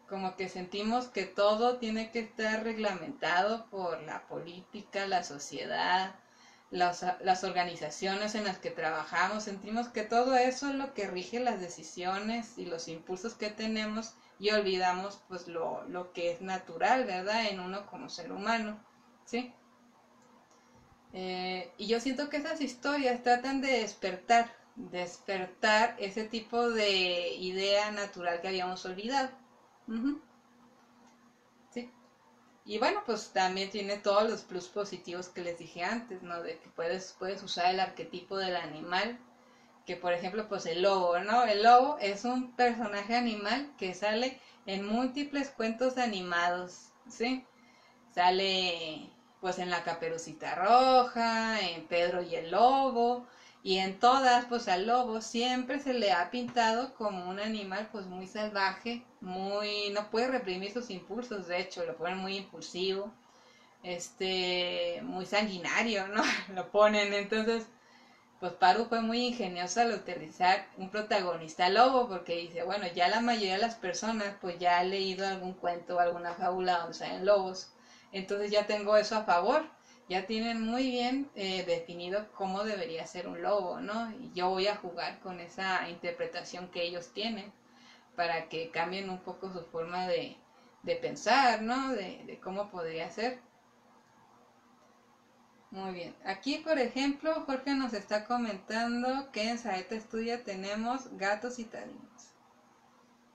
Como que sentimos que todo tiene que estar reglamentado por la política, la sociedad, las organizaciones en las que trabajamos. Sentimos que todo eso es lo que rige las decisiones y los impulsos que tenemos, y olvidamos pues lo que es natural, ¿verdad? En uno como ser humano, ¿sí? Y yo siento que esas historias tratan de despertar ese tipo de idea natural que habíamos olvidado. Sí. Y bueno, pues también tiene todos los plus positivos que les dije antes, ¿no? De que puedes usar el arquetipo del animal, que por ejemplo, pues el lobo, ¿no? El lobo es un personaje animal que sale en múltiples cuentos animados, ¿sí? Sale pues en La Caperucita Roja, en Pedro y el Lobo, y en todas pues al lobo siempre se le ha pintado como un animal pues muy salvaje, no puede reprimir sus impulsos, de hecho lo ponen muy impulsivo, muy sanguinario, ¿no? Lo ponen. Entonces pues Paru fue muy ingeniosa al utilizar un protagonista lobo, porque dice, bueno, ya la mayoría de las personas pues ya ha leído algún cuento o alguna fábula donde salen lobos, entonces ya tengo eso a favor, ya tienen muy bien definido cómo debería ser un lobo, ¿no? Y yo voy a jugar con esa interpretación que ellos tienen para que cambien un poco su forma de pensar, ¿no? De cómo podría ser. Muy bien. Aquí, por ejemplo, Jorge nos está comentando que en Saeta Estudia tenemos gatos y tadinos.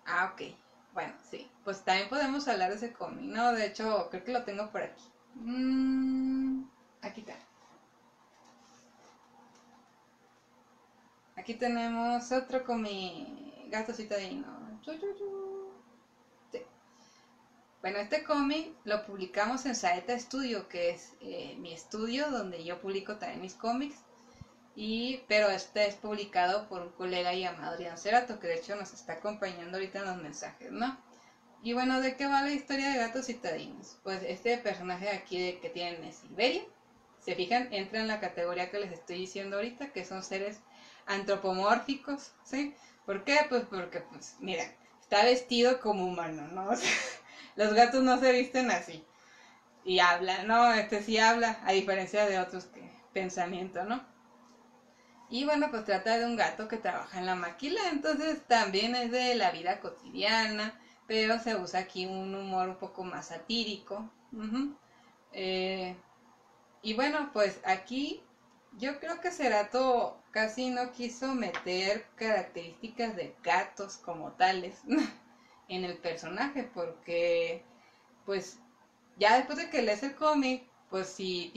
Ah, ok. Bueno, sí. Pues también podemos hablar de ese cómic, ¿no? De hecho, creo que lo tengo por aquí. Aquí está. aquí tenemos otro con mi gato citadino. Sí. Bueno, este cómic lo publicamos en Saeta Studio, que es mi estudio donde yo publico también mis cómics. Pero este es publicado por un colega llamado Adrián Cerato, que de hecho nos está acompañando ahorita en los mensajes, ¿no? Y bueno, ¿de qué va la historia de Gatos Citadinos? Pues este personaje de aquí que tienen en Siberia, se fijan, entra en la categoría que les estoy diciendo ahorita, que son seres antropomórficos, ¿sí? ¿Por qué? Pues porque, pues, mira, está vestido como humano, ¿no? O sea, los gatos no se visten así. Y habla, ¿no? Este sí habla, a diferencia de otros que pensamiento, ¿no? Y bueno, pues trata de un gato que trabaja en la maquila, entonces también es de la vida cotidiana, pero se usa aquí un humor un poco más satírico. Y bueno, pues aquí yo creo que Cerato casi no quiso meter características de gatos como tales en el personaje, porque pues ya después de que lees el cómic, pues si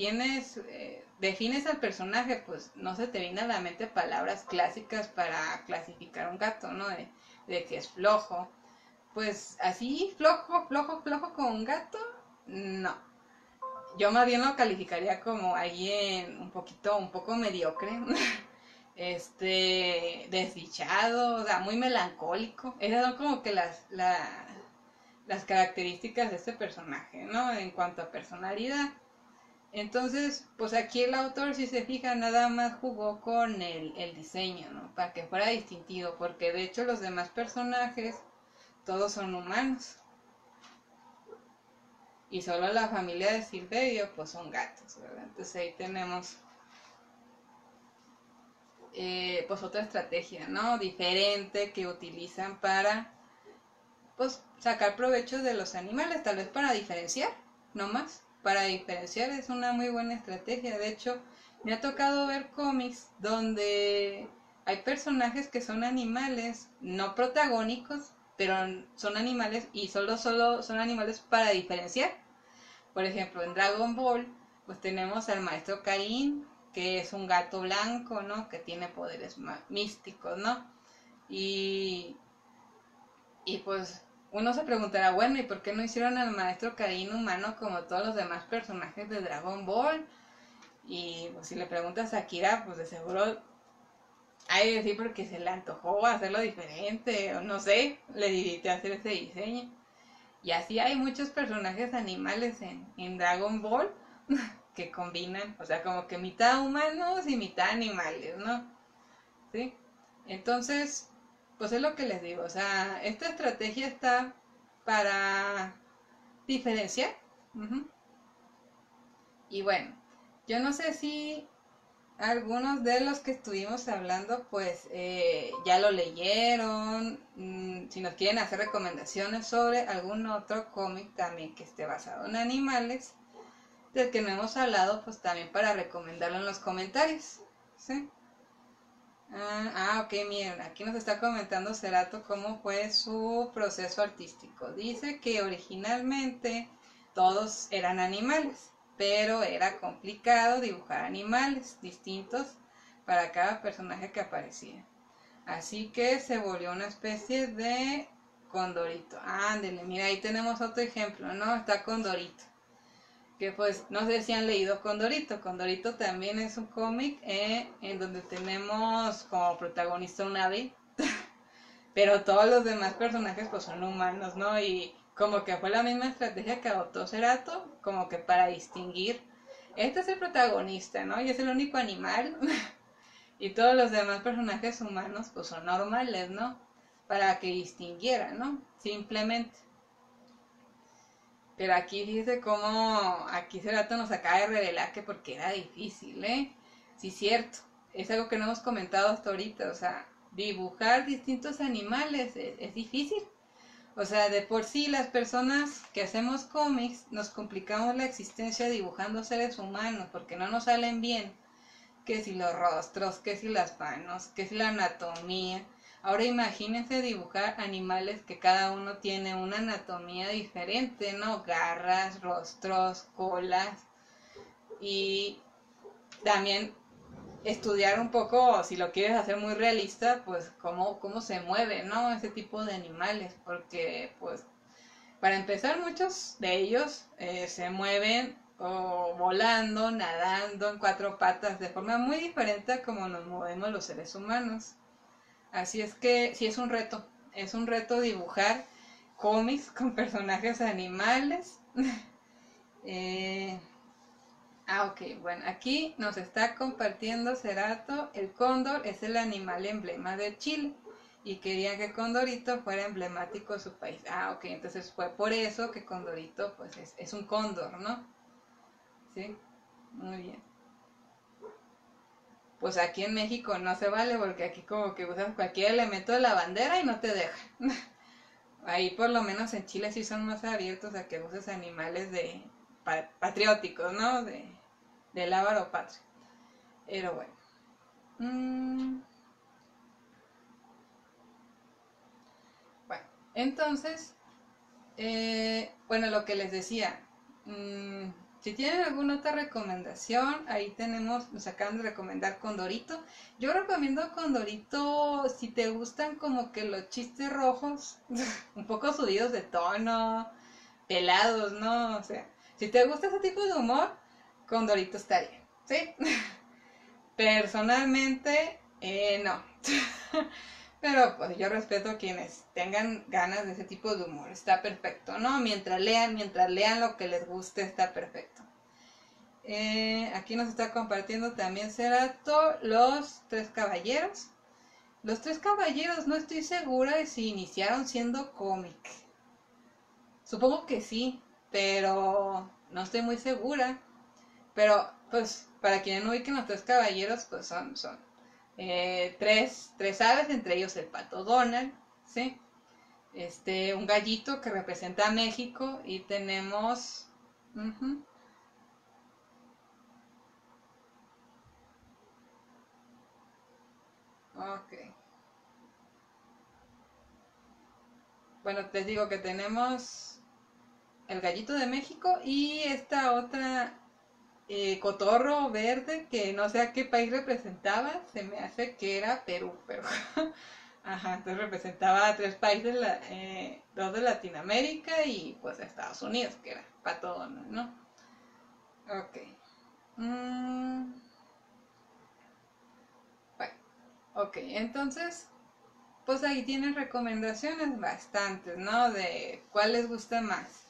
defines al personaje, pues no se te vienen a la mente palabras clásicas para clasificar un gato, ¿no? De que es flojo. Pues así, flojo como un gato, no. Yo más bien lo calificaría como alguien un poco mediocre, desdichado, o sea, muy melancólico. Esas son como que las características de este personaje, ¿no? En cuanto a personalidad. Entonces, pues aquí el autor, si se fija, nada más jugó con el diseño, ¿no? Para que fuera distintivo, porque de hecho los demás personajes, todos son humanos. Y solo la familia de Silverio, pues son gatos, ¿verdad? Entonces ahí tenemos, pues otra estrategia, ¿no? Diferente que utilizan para, pues, sacar provecho de los animales, tal vez para diferenciar, no más. Para diferenciar es una muy buena estrategia. De hecho, me ha tocado ver cómics donde hay personajes que son animales no protagónicos, pero son animales y solo son animales para diferenciar. Por ejemplo, en Dragon Ball, pues tenemos al maestro Karin, que es un gato blanco, ¿no? Que tiene poderes místicos, ¿no? Y pues uno se preguntará, bueno, ¿y por qué no hicieron al maestro Karin humano como todos los demás personajes de Dragon Ball? Y pues si le preguntas a Kira, pues de seguro hay que decir porque se le antojó hacerlo diferente, o no sé, le divirtió hacer ese diseño. Y así hay muchos personajes animales en Dragon Ball que combinan, o sea, como que mitad humanos y mitad animales, ¿no? ¿Sí? Entonces, pues es lo que les digo, o sea, esta estrategia está para diferenciar. Y bueno, yo no sé si algunos de los que estuvimos hablando, pues ya lo leyeron. Si nos quieren hacer recomendaciones sobre algún otro cómic también que esté basado en animales, del que no hemos hablado, pues también para recomendarlo en los comentarios. ¿Sí? Ok, miren, aquí nos está comentando Cerato cómo fue su proceso artístico. Dice que originalmente todos eran animales, pero era complicado dibujar animales distintos para cada personaje que aparecía. Así que se volvió una especie de Condorito. Ándele, mira, ahí tenemos otro ejemplo, ¿no? Está Condorito. Que pues no sé si han leído Condorito. Condorito también es un cómic en donde tenemos como protagonista un ave, pero todos los demás personajes pues son humanos, ¿no? Y como que fue la misma estrategia que adoptó Cerato, como que para distinguir, este es el protagonista, ¿no? Y es el único animal, y todos los demás personajes humanos pues son normales, ¿no? Para que distinguieran, ¿no? Simplemente. Pero aquí fíjese cómo aquí Cerato nos acaba de revelar que porque era difícil, ¿eh? Sí, cierto. Es algo que no hemos comentado hasta ahorita. O sea, dibujar distintos animales es difícil. O sea, de por sí las personas que hacemos cómics nos complicamos la existencia dibujando seres humanos porque no nos salen bien. Que si los rostros, que si las manos, que si la anatomía. Ahora imagínense dibujar animales que cada uno tiene una anatomía diferente, ¿no? Garras, rostros, colas. Y también estudiar un poco, si lo quieres hacer muy realista, pues cómo se mueve, ¿no? Ese tipo de animales, porque pues para empezar muchos de ellos se mueven o volando, nadando en cuatro patas de forma muy diferente a como nos movemos los seres humanos. Así es que sí es un reto dibujar cómics con personajes animales. eh, ok, bueno, aquí nos está compartiendo Cerato, el cóndor es el animal emblema de Chile y querían que Condorito fuera emblemático de su país. Ok, entonces fue por eso que Condorito pues es un cóndor, ¿no? Sí, muy bien. Pues aquí en México no se vale porque aquí como que usas cualquier elemento de la bandera y no te dejan. Ahí por lo menos en Chile sí son más abiertos a que uses animales de patrióticos, ¿no? Del ávaro patrio. Pero bueno. Mm, bueno, entonces, bueno, lo que les decía, mm, si tienen alguna otra recomendación, ahí tenemos, nos acaban de recomendar Condorito. Yo recomiendo Condorito si te gustan como que los chistes rojos, un poco subidos de tono, pelados, ¿no? O sea, si te gusta ese tipo de humor, Condorito está bien, ¿sí? Personalmente, no. Pero pues yo respeto a quienes tengan ganas de ese tipo de humor. Está perfecto, ¿no? Mientras lean lo que les guste, está perfecto. Aquí nos está compartiendo también Cerato los tres caballeros. Los tres caballeros no estoy segura de si iniciaron siendo cómic. Supongo que sí, pero no estoy muy segura. Pero pues para quienes no ubiquen los tres caballeros, pues son tres aves, entre ellos el pato Donald, ¿sí? Un gallito que representa a México y tenemos... Uh-huh, ok. Bueno, te digo que tenemos el gallito de México y esta otra cotorro verde que no sé a qué país representaba, se me hace que era Perú, pero ajá, entonces representaba a tres países, dos de Latinoamérica y pues Estados Unidos, que era para todo, ¿no? Ok. Mm, bueno, ok, entonces, pues ahí tienen recomendaciones bastantes, ¿no? De cuál les gusta más.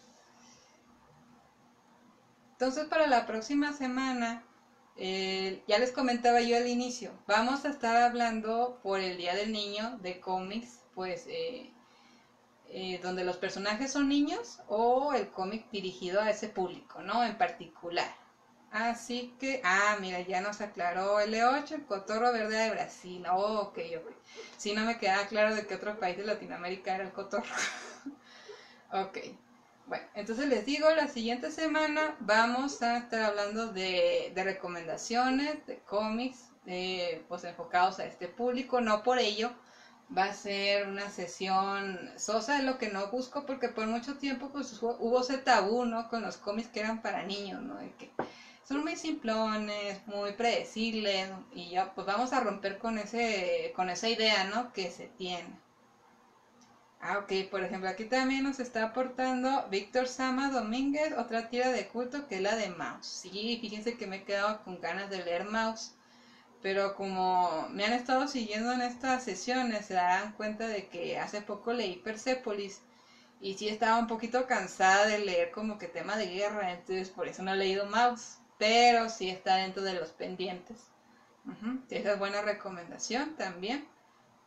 Entonces, para la próxima semana, ya les comentaba yo al inicio, vamos a estar hablando por el Día del Niño de cómics, pues donde los personajes son niños o el cómic dirigido a ese público, ¿no? En particular. Así que, mira, ya nos aclaró L8, el cotorro verde de Brasil. Oh, ok, ok. Si no me quedaba claro de qué otro país de Latinoamérica era el cotorro. Ok. Bueno, entonces les digo, la siguiente semana vamos a estar hablando de recomendaciones, de cómics, pues enfocados a este público. No por ello va a ser una sesión sosa, de lo que no busco, porque por mucho tiempo pues hubo ese tabú, ¿no? Con los cómics que eran para niños, ¿no? De que son muy simplones, muy predecibles, y ya pues vamos a romper con esa idea, ¿no? Que se tiene. Ok, por ejemplo, aquí también nos está aportando Víctor Sama Domínguez, otra tira de culto que es la de Mouse. Sí, fíjense que me he quedado con ganas de leer Mouse, pero como me han estado siguiendo en estas sesiones, se darán cuenta de que hace poco leí Persepolis y sí estaba un poquito cansada de leer como que tema de guerra, entonces por eso no he leído Mouse, pero sí está dentro de los pendientes. Esa es buena recomendación también.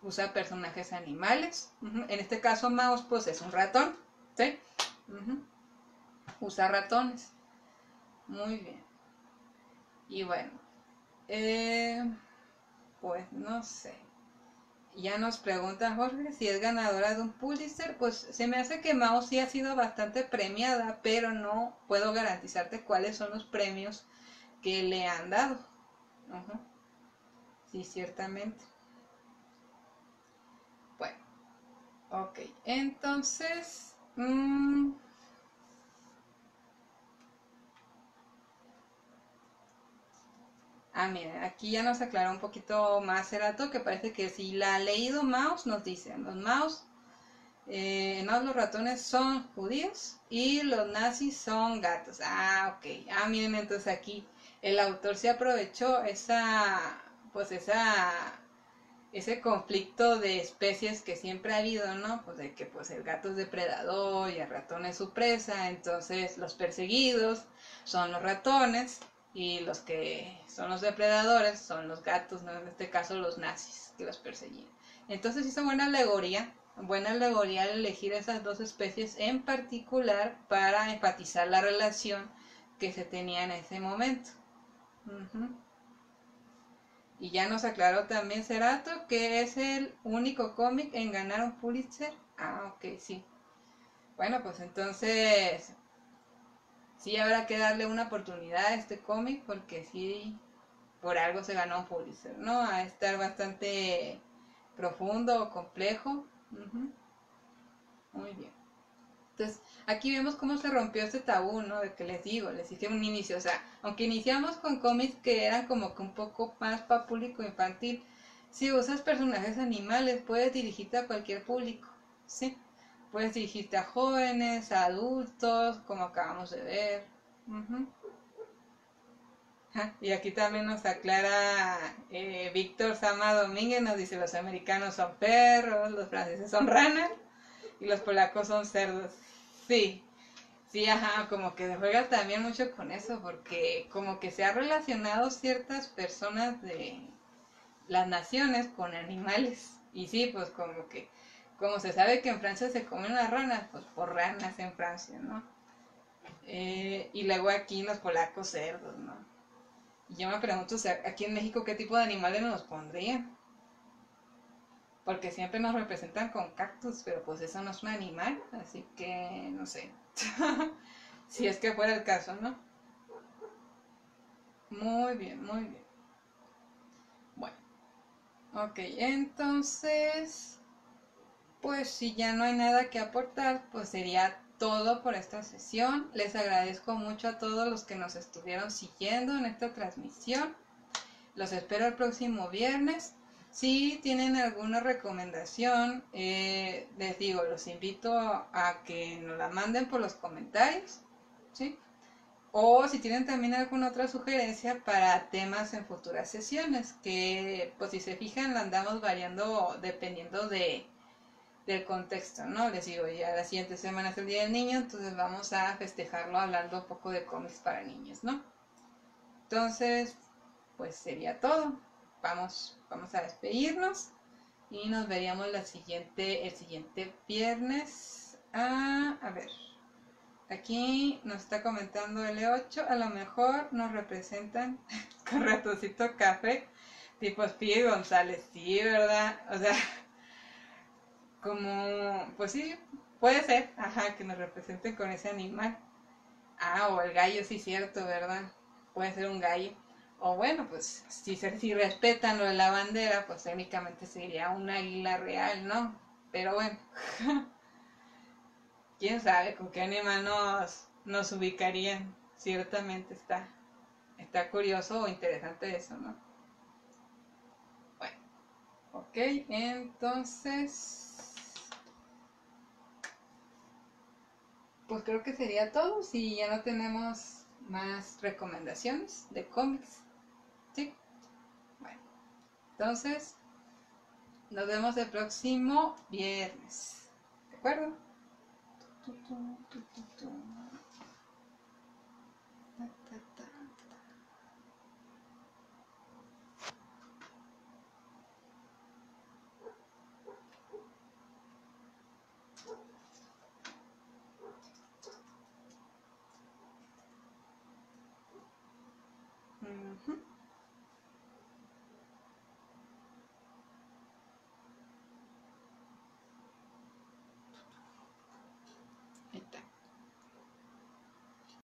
Usa personajes animales. En este caso, Mouse, pues es un ratón. ¿Sí? Uh-huh. Usa ratones. Muy bien. Y bueno, eh, pues no sé. Ya nos pregunta Jorge si es ganadora de un Pulitzer. Pues se me hace que Mouse sí ha sido bastante premiada, pero no puedo garantizarte cuáles son los premios que le han dado. Uh-huh. Sí, ciertamente. Bueno, ok. Entonces, Miren, aquí ya nos aclaró un poquito más Cerato, que parece que si la ha leído Maus, nos dicen, los Maus, no, los ratones son judíos y los nazis son gatos. Ok. Miren, entonces aquí el autor se aprovechó ese conflicto de especies que siempre ha habido, ¿no? Pues de que pues el gato es depredador y el ratón es su presa, entonces los perseguidos son los ratones y los que son los depredadores son los gatos, ¿no? En este caso los nazis que los perseguían. Entonces hizo buena alegoría al elegir esas dos especies en particular para enfatizar la relación que se tenía en ese momento. Y ya nos aclaró también Cerato que es el único cómic en ganar un Pulitzer. Ok, sí. Bueno, pues entonces sí habrá que darle una oportunidad a este cómic porque sí, por algo se ganó un Pulitzer, ¿no? A estar bastante profundo o complejo. Muy bien. Entonces, aquí vemos cómo se rompió este tabú, ¿no? De que les digo, les hice un inicio, o sea, aunque iniciamos con cómics que eran como que un poco más para público infantil, si usas personajes animales, puedes dirigirte a cualquier público, ¿sí? Puedes dirigirte a jóvenes, a adultos, como acabamos de ver. Y aquí también nos aclara Víctor Sama Domínguez, nos dice, los americanos son perros, los franceses son ranas y los polacos son cerdos. Sí, sí, como que juega también mucho con eso, porque como que se ha relacionado ciertas personas de las naciones con animales. Y sí, pues como se sabe que en Francia se comen las ranas, pues por ranas en Francia, ¿no? Y luego aquí los polacos cerdos, ¿no? Y yo me pregunto, o sea, aquí en México, ¿qué tipo de animales nos pondrían? Porque siempre nos representan con cactus, pero pues eso no es un animal, así que no sé. Si es que fuera el caso, ¿no? Muy bien, muy bien. Bueno, ok, entonces, pues si ya no hay nada que aportar, pues sería todo por esta sesión. Les agradezco mucho a todos los que nos estuvieron siguiendo en esta transmisión. Los espero el próximo viernes. Si tienen alguna recomendación, les digo, los invito a que nos la manden por los comentarios, ¿sí? O si tienen también alguna otra sugerencia para temas en futuras sesiones, que pues si se fijan la andamos variando dependiendo del contexto, ¿no? Les digo, ya la siguiente semana es el Día del Niño, entonces vamos a festejarlo hablando un poco de cómics para niños, ¿no? Entonces, pues sería todo. Vamos a despedirnos y nos veríamos el siguiente viernes. A ver, aquí nos está comentando L8, a lo mejor nos representan con ratoncito café, tipo Speedy González, sí, ¿verdad? O sea, pues sí, puede ser, que nos representen con ese animal. O el gallo, sí, cierto, ¿verdad? Puede ser un gallo. O bueno, pues si respetan lo de la bandera, pues técnicamente sería un águila real, ¿no? Pero bueno, quién sabe con qué animal nos ubicarían. Ciertamente está curioso o interesante eso, ¿no? Bueno, ok, entonces, pues creo que sería todo. Si ya no tenemos más recomendaciones de cómics, ¿sí? Bueno, entonces nos vemos el próximo viernes. ¿De acuerdo? Tu, tu, tu, tu, tu. Ta, ta,